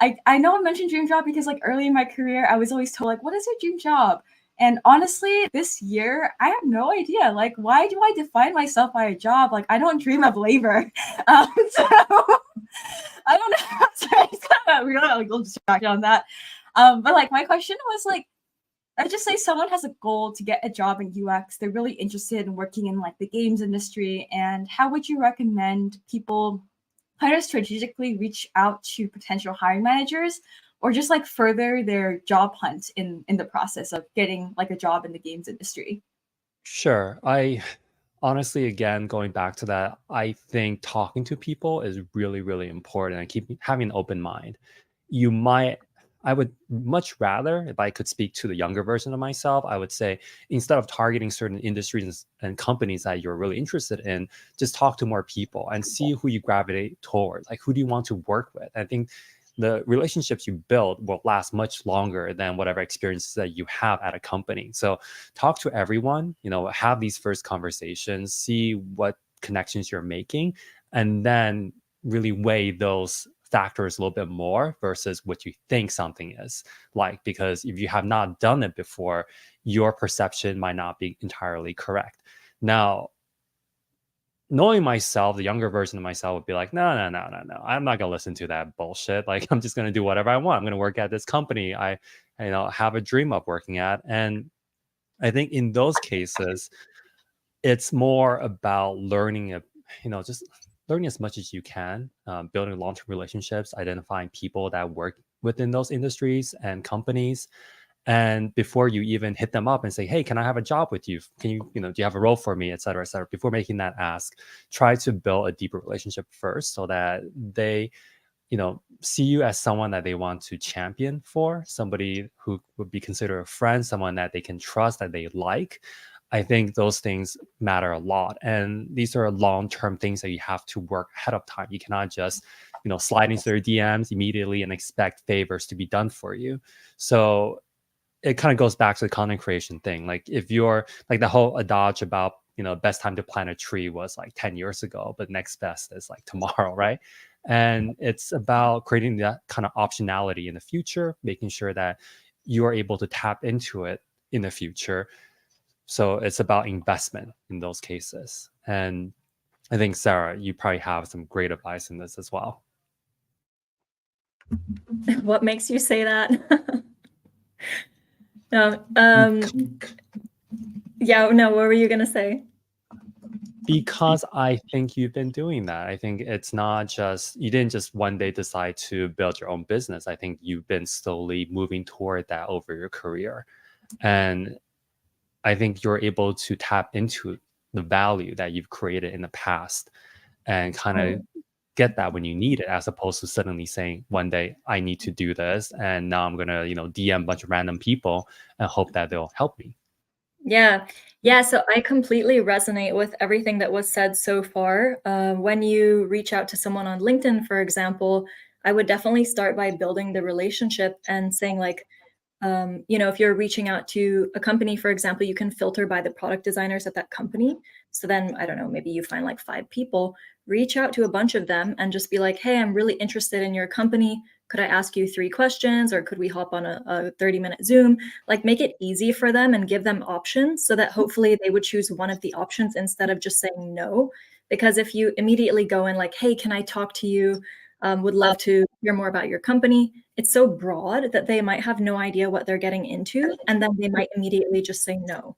Speaker 1: I know I mentioned dream job because like early in my career, I was always told like, what is your dream job? And honestly, this year, I have no idea. Like, why do I define myself by a job? Like, I don't dream of labor. So I don't know. Sorry, it's kind of weird. Like, a little distracted on that. But like, my question was like, I just say someone has a goal to get a job in UX. They're really interested in working in like the games industry. And how would you recommend people kind of strategically reach out to potential hiring managers or just like further their job hunt in the process of getting like a job in the games industry?
Speaker 5: Sure. I honestly, again, going back to that, I think talking to people is really, really important and keep having an open mind. You might, I would much rather, if I could speak to the younger version of myself, I would say instead of targeting certain industries and companies that you're really interested in, just talk to more people and see who you gravitate towards. Like, who do you want to work with? I think the relationships you build will last much longer than whatever experiences that you have at a company. So talk to everyone, have these first conversations, see what connections you're making, and then really weigh those factors a little bit more versus what you think something is like, because if you have not done it before, your perception might not be entirely correct. Now, knowing myself, the younger version of myself would be like, no, I'm not gonna listen to that bullshit. Like, I'm just gonna do whatever I want. I'm gonna work at this company I have a dream of working at. And I think in those cases, it's more about learning, just learning as much as you can, building long-term relationships, identifying people that work within those industries and companies. And before you even hit them up and say, hey, can I have a job with you? Can you, do you have a role for me, et cetera, before making that ask, try to build a deeper relationship first so that they, see you as someone that they want to champion for, somebody who would be considered a friend, someone that they can trust, that they like. I think those things matter a lot. And these are long-term things that you have to work ahead of time. You cannot just, slide into their DMs immediately and expect favors to be done for you. So it kind of goes back to the content creation thing. Like, if you're like, the whole adage about, best time to plant a tree was like 10 years ago, but next best is like tomorrow, right? And it's about creating that kind of optionality in the future, making sure that you are able to tap into it in the future. So it's about investment in those cases. And I think, Sarah, you probably have some great advice in this as well.
Speaker 3: What makes you say that? No, yeah, no, what were you going to say?
Speaker 5: Because I think you've been doing that. I think it's not just, you didn't just one day decide to build your own business. I think you've been slowly moving toward that over your career. And I think you're able to tap into the value that you've created in the past and kind of get that when you need it, as opposed to suddenly saying one day, I need to do this, and now I'm gonna, DM a bunch of random people and hope that they'll help me.
Speaker 3: Yeah. So I completely resonate with everything that was said so far. When you reach out to someone on LinkedIn, for example, I would definitely start by building the relationship and saying like, if you're reaching out to a company, for example, you can filter by the product designers at that company. So then, I don't know, maybe you find like 5 people, reach out to a bunch of them and just be like, hey, I'm really interested in your company. Could I ask you 3 questions, or could we hop on a 30-minute Zoom? Like, make it easy for them and give them options so that hopefully they would choose one of the options instead of just saying no. Because if you immediately go in like, hey, can I talk to you? Would love to hear more about your company. It's so broad that they might have no idea what they're getting into, and then they might immediately just say no.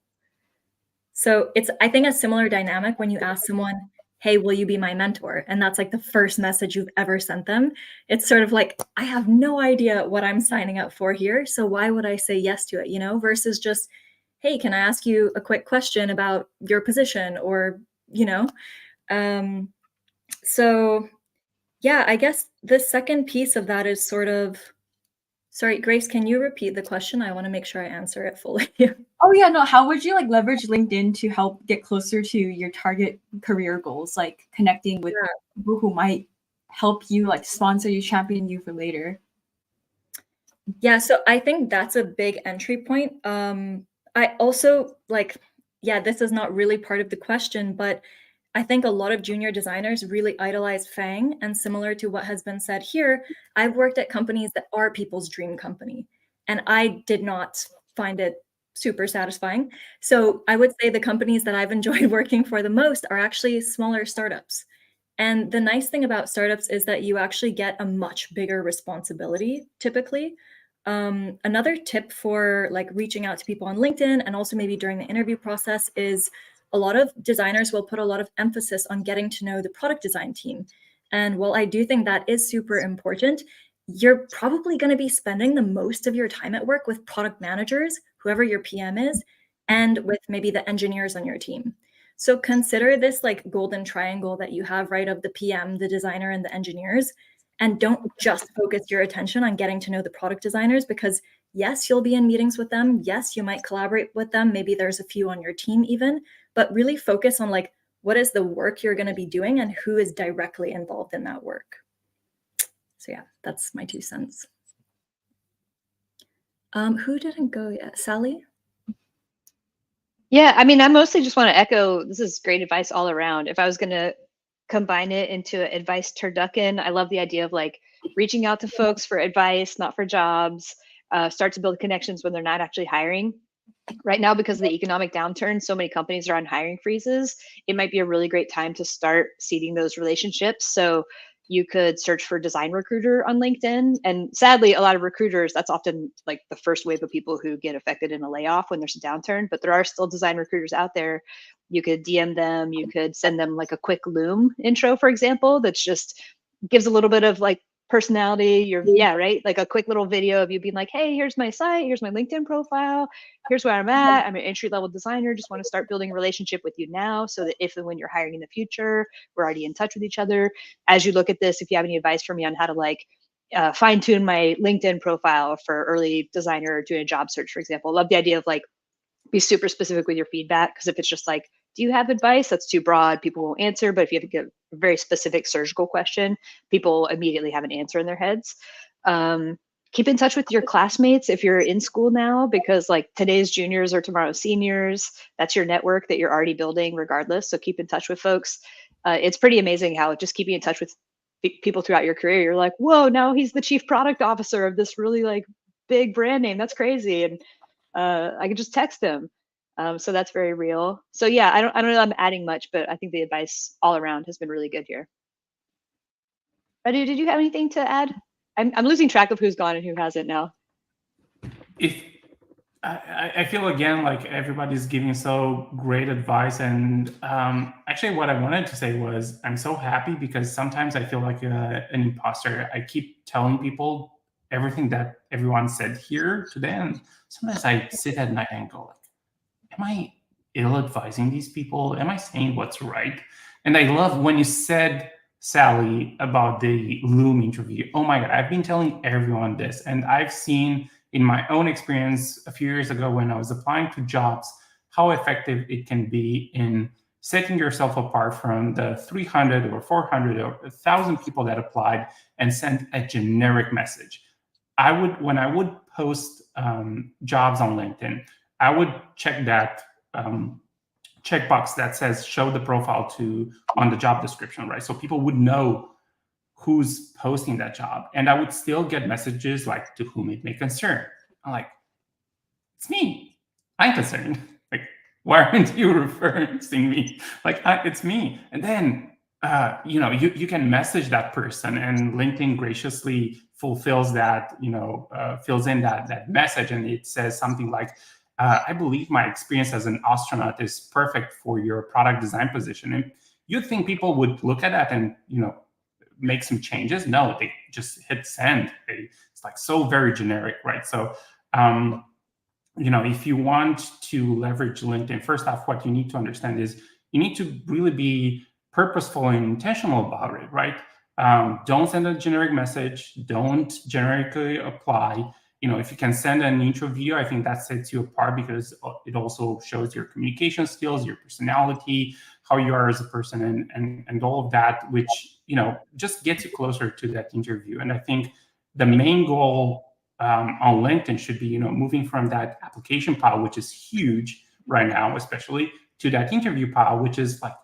Speaker 3: So it's, I think, a similar dynamic when you ask someone, hey, will you be my mentor? And that's like the first message you've ever sent them. It's sort of like, I have no idea what I'm signing up for here, so why would I say yes to it, versus just, hey, can I ask you a quick question about your position, or, so yeah, I guess the second piece of that is sort of, sorry, Grace, can you repeat the question? I want to make sure I answer it fully.
Speaker 1: Oh yeah, no, how would you like leverage LinkedIn to help get closer to your target career goals, like connecting with people who might help you, like sponsor you, champion you for later?
Speaker 3: Yeah, so I think that's a big entry point. I also this is not really part of the question, but I think a lot of junior designers really idolize FAANG, and similar to what has been said here, I've worked at companies that are people's dream company, and I did not find it super satisfying. So I would say the companies that I've enjoyed working for the most are actually smaller startups. And the nice thing about startups is that you actually get a much bigger responsibility typically. Another tip for like reaching out to people on LinkedIn, and also maybe during the interview process, is a lot of designers will put a lot of emphasis on getting to know the product design team. And while I do think that is super important, you're probably going to be spending the most of your time at work with product managers, whoever your PM is, and with maybe the engineers on your team. So consider this like golden triangle that you have, right, of the PM, the designer, and the engineers, And don't just focus your attention on getting to know the product designers, because yes, you'll be in meetings with them. Yes, you might collaborate with them. Maybe there's a few on your team even, but really focus on like, what is the work you're going to be doing and who is directly involved in that work. So yeah, that's my 2 cents. Who didn't go yet? Sally?
Speaker 2: Yeah, I mean, I mostly just want to echo, this is great advice all around. If I was going to combine it into an advice turducken, I love the idea of like reaching out to folks for advice, not for jobs, start to build connections when they're not actually hiring. Right now, because of the economic downturn, so many companies are on hiring freezes. It might be a really great time to start seeding those relationships. So you could search for design recruiter on LinkedIn. And sadly, a lot of recruiters, that's often like the first wave of people who get affected in a layoff when there's a downturn, but there are still design recruiters out there. You could DM them, you could send them like a quick Loom intro, for example, that's just gives a little bit of like personality, right? Like a quick little video of you being like, hey, here's my site, here's my LinkedIn profile, here's where I'm at. I'm an entry-level designer, just want to start building a relationship with you now so that if and when you're hiring in the future, we're already in touch with each other. As you look at this, if you have any advice for me on how to like fine-tune my LinkedIn profile for early designer doing a job search, for example, I love the idea of like be super specific with your feedback, because if it's just like, do you have advice? That's too broad. People won't answer. But if you have to give a very specific surgical question, people immediately have an answer in their heads. Keep in touch with your classmates if you're in school now, because like today's juniors are tomorrow's seniors. That's your network that you're already building regardless. So keep in touch with folks. It's pretty amazing how just keeping in touch with people throughout your career, you're like, whoa, now he's the chief product officer of this really like big brand name. That's crazy. And I can just text him. So that's very real. So yeah, I don't know if I'm adding much, but I think the advice all around has been really good here. Radu, did you have anything to add? I'm losing track of who's gone and who hasn't now.
Speaker 4: If I feel again like everybody's giving so great advice, and actually what I wanted to say was I'm so happy because sometimes I feel like an imposter. I keep telling people everything that everyone said here today, and sometimes I sit at night and go like, am I ill-advising these people? Am I saying what's right? And I love when you said, Sally, about the Loom interview. Oh my God, I've been telling everyone this. And I've seen in my own experience a few years ago when I was applying to jobs, how effective it can be in setting yourself apart from the 300 or 400 or 1,000 people that applied and sent a generic message. When I would post jobs on LinkedIn, I would check that checkbox that says show the profile to on the job description, right? So people would know who's posting that job. And I would still get messages like, to whom it may concern. I'm like, it's me. I'm concerned. Like, why aren't you referencing me? Like, it's me. And then, you can message that person, and LinkedIn graciously fulfills that, fills in that message. And it says something like, I believe my experience as an astronaut is perfect for your product design position. And you'd think people would look at that and, make some changes. No, they just hit send. It's like so very generic, right? So, if you want to leverage LinkedIn, first off, what you need to understand is you need to really be purposeful and intentional about it, right? Don't send a generic message. Don't generically apply. If you can send an intro video, I think that sets you apart because it also shows your communication skills, your personality, how you are as a person, and all of that, which, just gets you closer to that interview. And I think the main goal on LinkedIn should be, moving from that application pile, which is huge right now, especially, to that interview pile, which is like,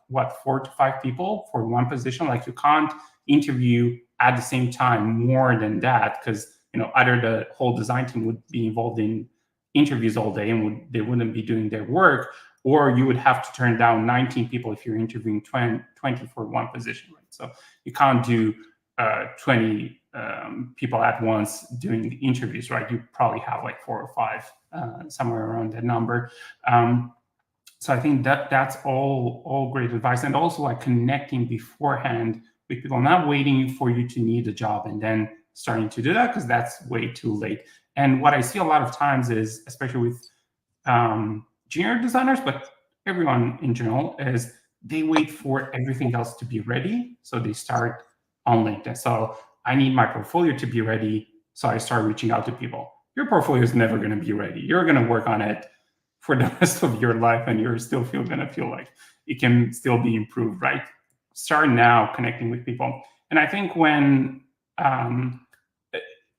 Speaker 4: 4 to 5 people for one position. Like, you can't interview at the same time more than that, because either the whole design team would be involved in interviews all day and they wouldn't be doing their work, or you would have to turn down 19 people if you're interviewing 20 for one position, right? So you can't do 20 people at once doing the interviews, right? You probably have like 4 or 5, somewhere around that number. So I think that's all great advice. And also like connecting beforehand with people, not waiting for you to need a job and then starting to do that, because that's way too late. And what I see a lot of times is, especially with junior designers, but everyone in general, is they wait for everything else to be ready, so they start on LinkedIn. So I need my portfolio to be ready. So I started reaching out to people. Your portfolio is never going to be ready. You're going to work on it for the rest of your life, and you're still going to feel like it can still be improved, right? Start now connecting with people. And I think when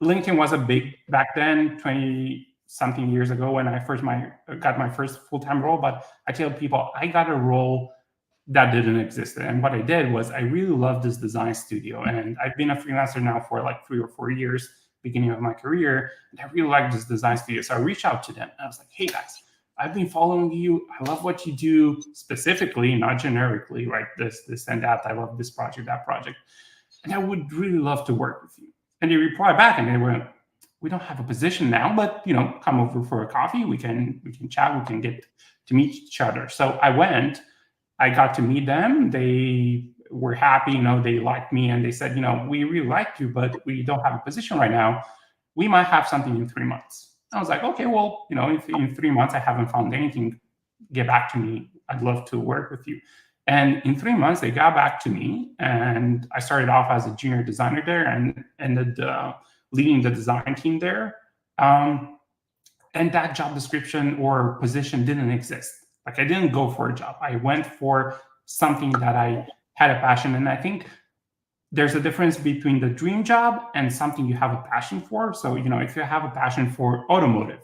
Speaker 4: LinkedIn was a big back then, 20-something years ago, when I first got my first full-time role. But I tell people I got a role that didn't exist. And what I did was I really loved this design studio. And I've been a freelancer now for like 3 or 4 years, beginning of my career. And I really liked this design studio. So I reached out to them. I was like, hey guys, I've been following you. I love what you do specifically, not generically, right? This and that. I love this project, that project. And I would really love to work with you. And they replied back and they went, we don't have a position now, but come over for a coffee. We can chat. We can get to meet each other. So I went. I got to meet them. They were happy. They liked me, and they said, we really liked you, but we don't have a position right now. We might have something in 3 months. I was like, okay, well, if in 3 months I haven't found anything, get back to me. I'd love to work with you. And in 3 months, they got back to me, and I started off as a junior designer there and ended leading the design team there. And that job description or position didn't exist. Like, I didn't go for a job. I went for something that I had a passion. And I think there's a difference between the dream job and something you have a passion for. So, if you have a passion for automotive,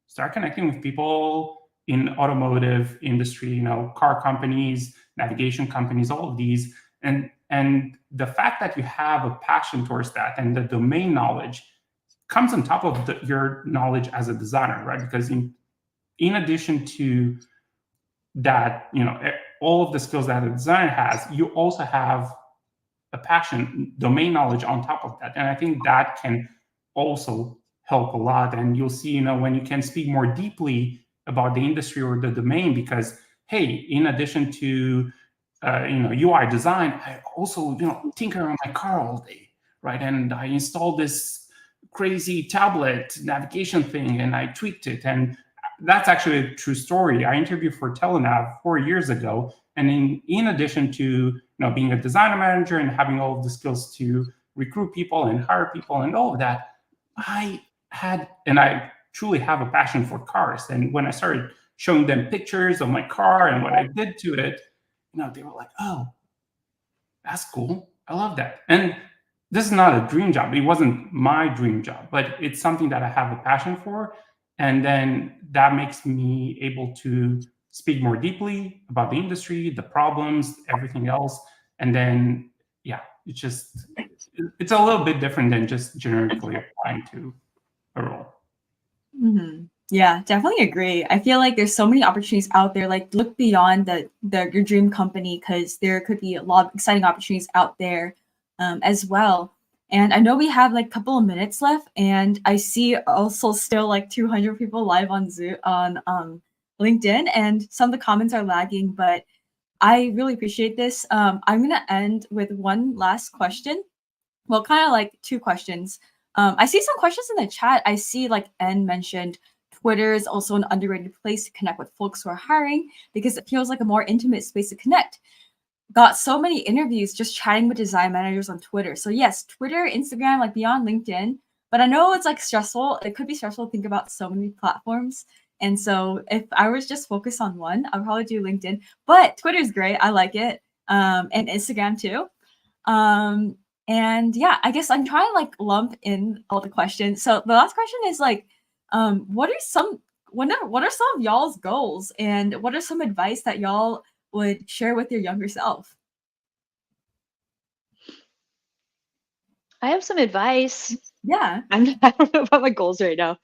Speaker 4: start connecting with people in automotive industry, car companies, navigation companies, all of these. And the fact that you have a passion towards that and the domain knowledge comes on top of your knowledge as a designer, right? Because in addition to that, all of the skills that a designer has, you also have a passion, domain knowledge on top of that. And I think that can also help a lot. And you'll see, when you can speak more deeply about the industry or the domain, because, hey, in addition to, UI design, I also, tinker on my car all day, right? And I installed this crazy tablet navigation thing and I tweaked it. And that's actually a true story. I interviewed for Telenav 4 years ago. And in addition to being a designer manager and having all of the skills to recruit people and hire people and all of that, I truly have a passion for cars. And when I started showing them pictures of my car and what I did to it, they were like, oh, that's cool. I love that. And this is not a dream job. It wasn't my dream job, but it's something that I have a passion for. And then that makes me able to speak more deeply about the industry, the problems, everything else. And then, it's a little bit different than just generically applying to a role.
Speaker 1: Mm-hmm. Yeah, definitely agree. I feel like there's so many opportunities out there. Like, look beyond your dream company, because there could be a lot of exciting opportunities out there as well. And I know we have like a couple of minutes left, and I see also still like 200 people live on Zoom on LinkedIn, and some of the comments are lagging, but I really appreciate this. I'm gonna end with one last question. Well, kind of like two questions. I see some questions in the chat. I see like N mentioned Twitter is also an underrated place to connect with folks who are hiring because it feels like a more intimate space to connect. Got so many interviews just chatting with design managers on Twitter. So yes, Twitter, Instagram, like beyond LinkedIn, but I know it's like stressful. It could be stressful to think about so many platforms. And so if I was just focused on one, I'd probably do LinkedIn, but Twitter is great. I like it. And Instagram too. And yeah, I guess I'm trying to like lump in all the questions. So the last question is like, what are some of y'all's goals, and what are some advice that y'all would share with your younger self?
Speaker 2: I have some advice.
Speaker 1: Yeah.
Speaker 2: I don't know about my goals right now.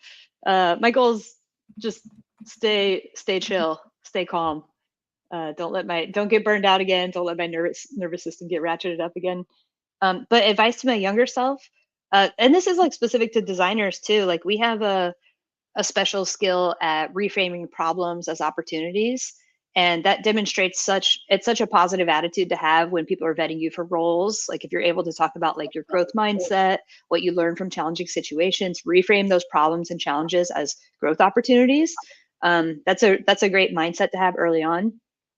Speaker 2: My goals, just stay chill, stay calm. Don't get burned out again. Don't let my nervous system get ratcheted up again. But advice to my younger self, and this is like specific to designers too. Like, we have a special skill at reframing problems as opportunities. And that demonstrates such a positive attitude to have when people are vetting you for roles. Like, if you're able to talk about like your growth mindset, what you learn from challenging situations, reframe those problems and challenges as growth opportunities. That's a great mindset to have early on.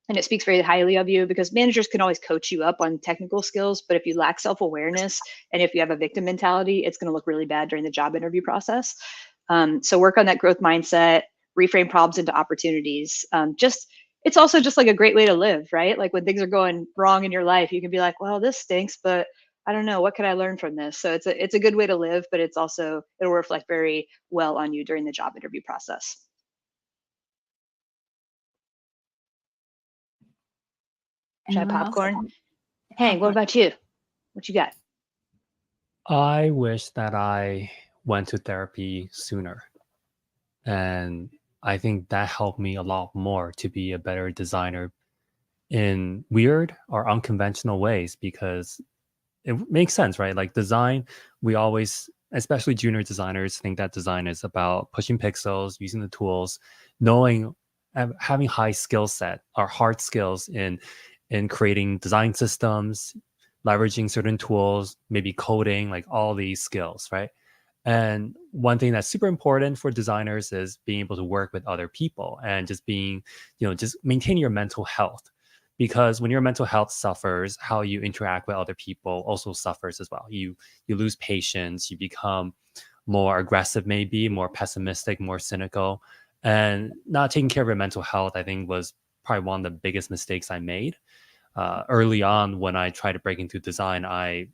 Speaker 2: And it speaks very highly of you, because managers can always coach you up on technical skills, but if you lack self-awareness and if you have a victim mentality, it's going to look really bad during the job interview process. So work on that growth mindset, reframe problems into opportunities. It's also just like a great way to live, right? Like when things are going wrong in your life, you can be like, well, this stinks, but I don't know, what can I learn from this? So it's a good way to live, but it'll reflect very well on you during the job interview process. Should I have
Speaker 1: Anyone else?
Speaker 2: popcorn? Hank, what about you? What you got?
Speaker 5: I wish that I went to therapy sooner. And I think that helped me a lot more to be a better designer in weird or unconventional ways, because it makes sense, right? Like design, we always, especially junior designers, think that design is about pushing pixels, using the tools, knowing, having high skill set or hard skills in creating design systems, leveraging certain tools, maybe coding, like all these skills, right? And one thing that's super important for designers is being able to work with other people and just being, just maintain your mental health. Because when your mental health suffers, how you interact with other people also suffers as well. You lose patience, you become more aggressive, maybe more pessimistic, more cynical. And not taking care of your mental health, I think, was probably one of the biggest mistakes I made. Early on, when I tried to break into design, I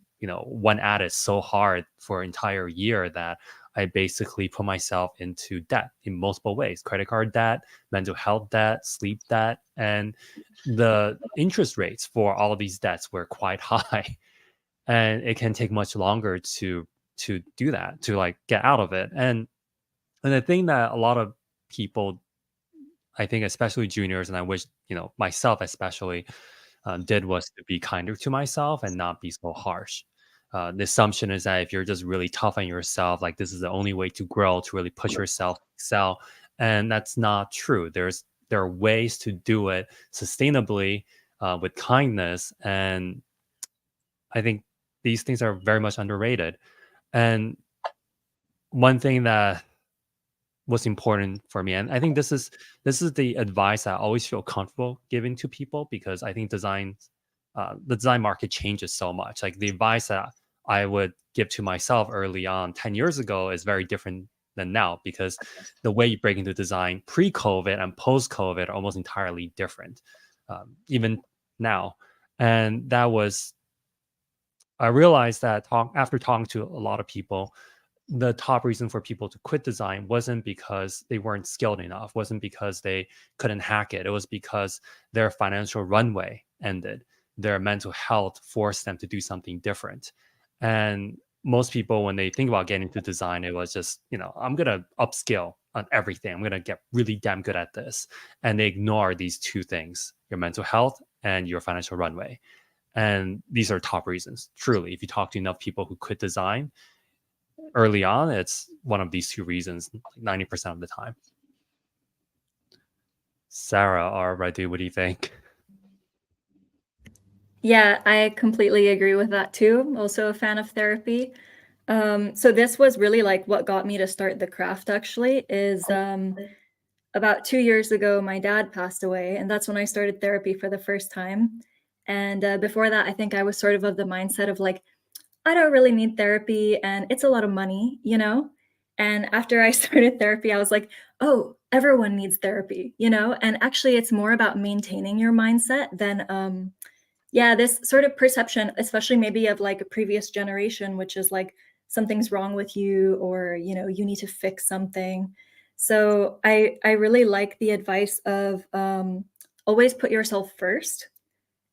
Speaker 5: went at it so hard for an entire year that I basically put myself into debt in multiple ways: credit card debt, mental health debt, sleep debt, and the interest rates for all of these debts were quite high. And it can take much longer to do that, to like get out of it. And the thing that a lot of people, I think, especially juniors, and I wish, myself especially, did was to be kinder to myself and not be so harsh. The assumption is that if you're just really tough on yourself, like this is the only way to grow, to really push yourself, excel. And that's not true. There are ways to do it sustainably, with kindness. And I think these things are very much underrated. And one thing that was important for me, and I think this is the advice I always feel comfortable giving to people, because I think the design market changes so much. Like the advice that I would give to myself early on 10 years ago is very different than now, because the way you break into design pre-COVID and post-COVID are almost entirely different, even now. And that was, I realized that after talking to a lot of people, the top reason for people to quit design wasn't because they weren't skilled enough, wasn't because they couldn't hack it. It was because their financial runway ended. Their mental health forced them to do something different. And most people, when they think about getting into design, it was just, I'm going to upskill on everything. I'm going to get really damn good at this. And they ignore these two things: your mental health and your financial runway. And these are top reasons. Truly, if you talk to enough people who quit design early on, it's one of these two reasons 90% of the time. Sarah or Radu, what do you think?
Speaker 3: Yeah, I completely agree with that too. I'm also a fan of therapy. So this was really like what got me to start the craft, actually, is about 2 years ago, my dad passed away, and that's when I started therapy for the first time. And before that, I think I was sort of the mindset of like, I don't really need therapy and it's a lot of money, And after I started therapy, I was like, oh, everyone needs therapy, And actually, it's more about maintaining your mindset than, this sort of perception, especially maybe of like a previous generation, which is like something's wrong with you, or, you need to fix something. So I really like the advice of always put yourself first.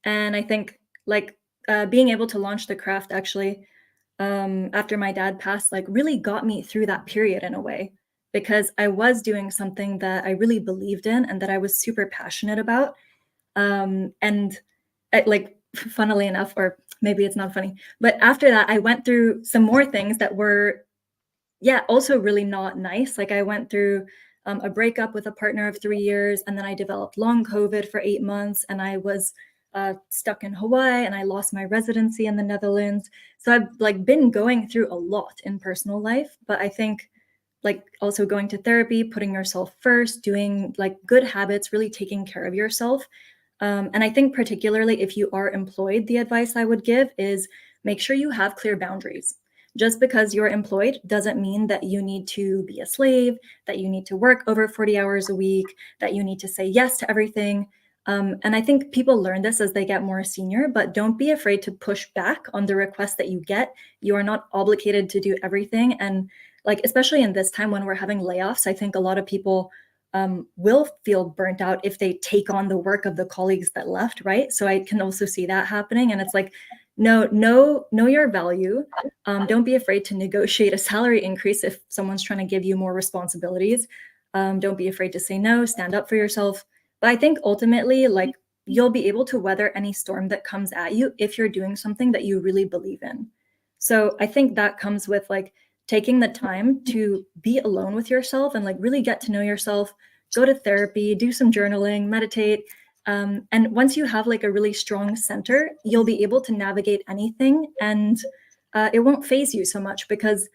Speaker 3: And I think like being able to launch the craft actually after my dad passed, like really got me through that period in a way, because I was doing something that I really believed in and that I was super passionate about. And like, funnily enough, or maybe it's not funny, but after that, I went through some more things that were, also really not nice. Like I went through a breakup with a partner of 3 years, and then I developed long COVID for 8 months, and I was stuck in Hawaii, and I lost my residency in the Netherlands. So I've like been going through a lot in personal life, but I think like also going to therapy, putting yourself first, doing like good habits, really taking care of yourself, And I think particularly if you are employed, the advice I would give is make sure you have clear boundaries. Just because you're employed doesn't mean that you need to be a slave, that you need to work over 40 hours a week, that you need to say yes to everything. And I think people learn this as they get more senior, but don't be afraid to push back on the requests that you get. You are not obligated to do everything. And like, especially in this time when we're having layoffs, I think a lot of people will feel burnt out if they take on the work of the colleagues that left, right? So I can also see that happening. And it's like, know your value. Don't be afraid to negotiate a salary increase if someone's trying to give you more responsibilities. Don't be afraid to say no, stand up for yourself. But I think ultimately, like, you'll be able to weather any storm that comes at you if you're doing something that you really believe in. So I think that comes with like taking the time to be alone with yourself and like really get to know yourself, go to therapy, do some journaling, meditate. And once you have like a really strong center, you'll be able to navigate anything, and it won't phase you so much because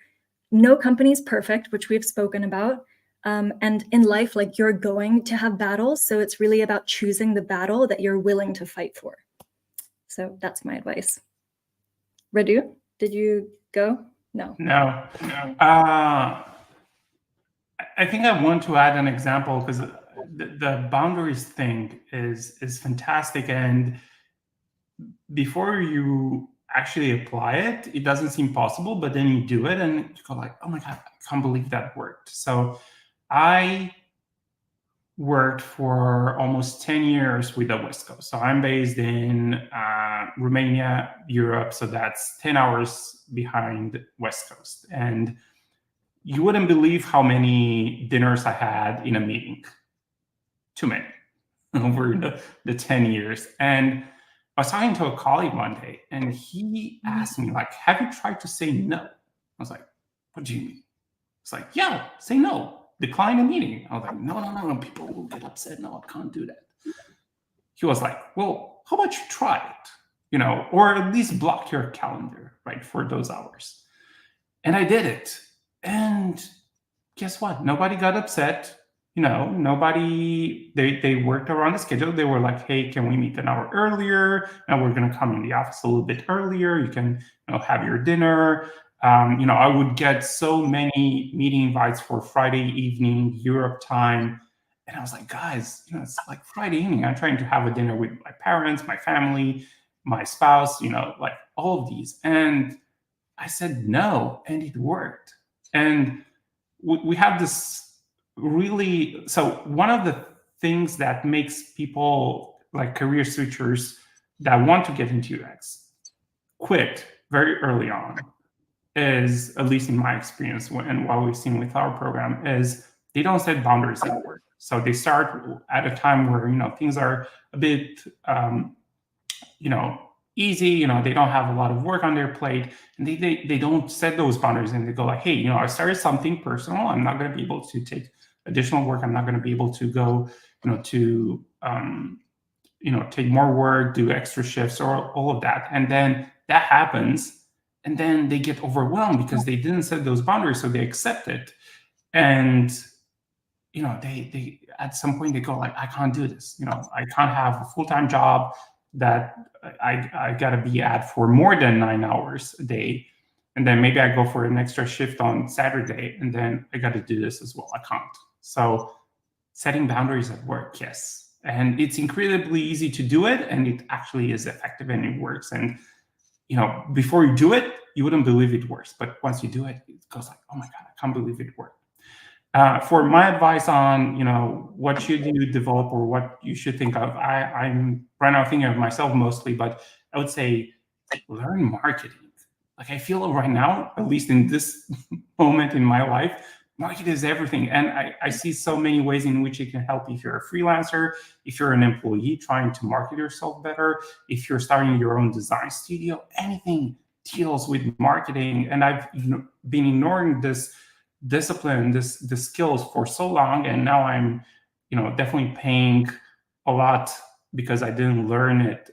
Speaker 3: no company is perfect, which we've spoken about. And in life, like, you're going to have battles. So it's really about choosing the battle that you're willing to fight for. So that's my advice. Radu, did you go? No.
Speaker 4: No. I think I want to add an example because the boundaries thing is fantastic. And before you actually apply it, it doesn't seem possible, but then you do it and you go like, oh my God, I can't believe that worked. So I worked for almost 10 years with the West Coast. So I'm based in Romania, Europe. So that's 10 hours behind West Coast. And you wouldn't believe how many dinners I had in a meeting. Too many over the 10 years. And I was talking to a colleague one day and he asked me like, have you tried to say no? I was like, what do you mean? It's like, yeah, say no. Decline a meeting. I was like, no, people will get upset. No, I can't do that. He was like, well, how about you try it? Or at least block your calendar, right, for those hours. And I did it. And guess what? Nobody got upset. Nobody, they worked around the schedule. They were like, hey, can we meet an hour earlier? And we're going to come in the office a little bit earlier. You can have your dinner. I would get so many meeting invites for Friday evening, Europe time. And I was like, guys, it's like Friday evening. I'm trying to have a dinner with my parents, my family, my spouse, like all of these. And I said no, and it worked. And we have this really, so one of the things that makes people like career switchers that want to get into UX quit very early on is, at least in my experience and what we've seen with our program, is they don't set boundaries at work. So they start at a time where, things are a bit, easy, they don't have a lot of work on their plate, and they don't set those boundaries, and they go like, hey, I started something personal. I'm not going to be able to take additional work. I'm not going to be able to go, take more work, do extra shifts, or all of that. And then that happens. And then they get overwhelmed because they didn't set those boundaries, so they accept it. And, they at some point they go like, I can't do this. I can't have a full-time job that I got to be at for more than 9 hours a day. And then maybe I go for an extra shift on Saturday, and then I got to do this as well. I can't. So setting boundaries at work, yes. And it's incredibly easy to do it, and it actually is effective and it works. And before you do it, you wouldn't believe it works. But once you do it, it goes like, oh my God, I can't believe it worked. For my advice on, what should you develop or what you should think of, I'm right now thinking of myself mostly, but I would say learn marketing. Like, I feel right now, at least in this moment in my life, market is everything. And I see so many ways in which it can help if you're a freelancer, if you're an employee trying to market yourself better, if you're starting your own design studio, anything deals with marketing. And I've been ignoring this discipline, this skills for so long. And now I'm, definitely paying a lot because I didn't learn it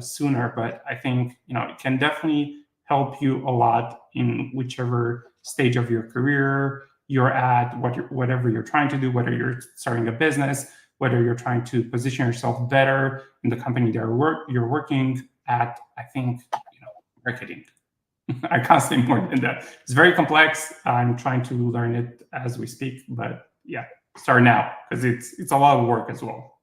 Speaker 4: sooner. But I think, it can definitely help you a lot in whichever stage of your career you're at, whatever you're trying to do, whether you're starting a business, whether you're trying to position yourself better in the company that you're working at. I think, marketing. I can't say more than that. It's very complex. I'm trying to learn it as we speak, but yeah, start now because it's a lot of work as well.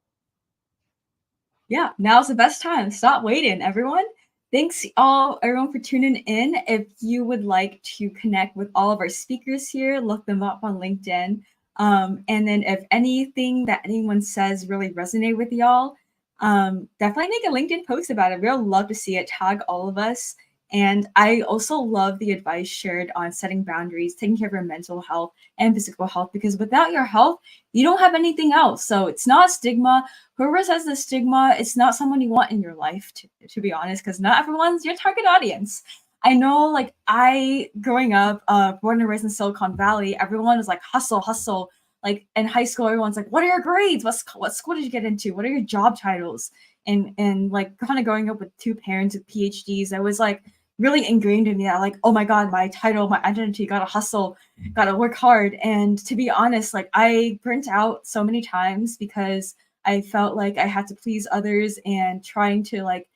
Speaker 1: Yeah, now's the best time. Stop waiting, everyone. Thanks everyone for tuning in. If you would like to connect with all of our speakers here, look them up on LinkedIn. And then if anything that anyone says really resonate with y'all, definitely make a LinkedIn post about it. We'll love to see it. Tag all of us. And I also love the advice shared on setting boundaries, taking care of your mental health and physical health, because without your health, you don't have anything else. So it's not a stigma. Whoever says the stigma, it's not someone you want in your life, to be honest, because not everyone's your target audience. I know, like, growing up, born and raised in Silicon Valley, everyone was like, hustle. Like in high school, everyone's like, what are your grades? What school did you get into? What are your job titles? And like kind of growing up with two parents with PhDs, I was like really ingrained in me that like, oh my God, my title, my identity, gotta hustle, gotta work hard. And to be honest, like I burnt out so many times because I felt like I had to please others and trying to like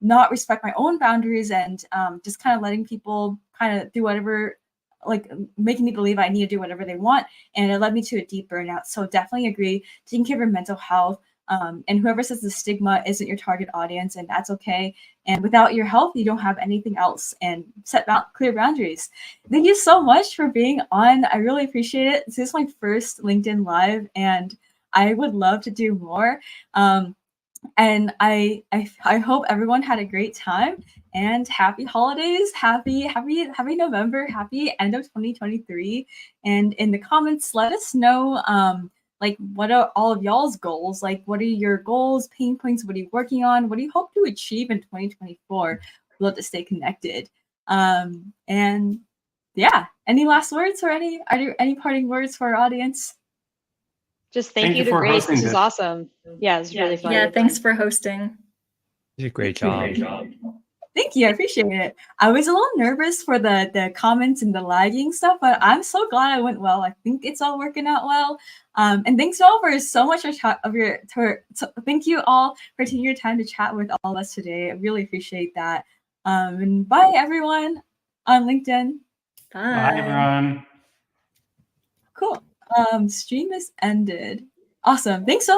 Speaker 1: not respect my own boundaries and just kind of letting people kind of do whatever, like making me believe I need to do whatever they want. And it led me to a deep burnout. So definitely agree, taking care of your mental health. And whoever says the stigma isn't your target audience, and that's okay. And without your health, you don't have anything else. And set clear boundaries. Thank you so much for being on. I really appreciate it. This is my first LinkedIn Live, and I would love to do more. And I hope everyone had a great time, and happy holidays, happy November, happy end of 2023. And in the comments, let us know like what are all of y'all's goals? Like what are your goals, pain points? What are you working on? What do you hope to achieve in 2024? We'd love to stay connected. And yeah, any last words or are there any parting words for our audience?
Speaker 2: Just thank you to Grace. This is awesome. Yeah, it's really fun.
Speaker 3: Yeah, thanks for hosting.
Speaker 5: You did a great job.
Speaker 1: Thank you. I appreciate it. I was a little nervous for the comments and the lagging stuff, but I'm so glad it went well. I think it's all working out well. And thanks all for so much thank you all for taking your time to chat with all of us today. I really appreciate that. And bye everyone on LinkedIn.
Speaker 4: Bye everyone.
Speaker 1: Cool. Stream is ended. Awesome. Thanks so much.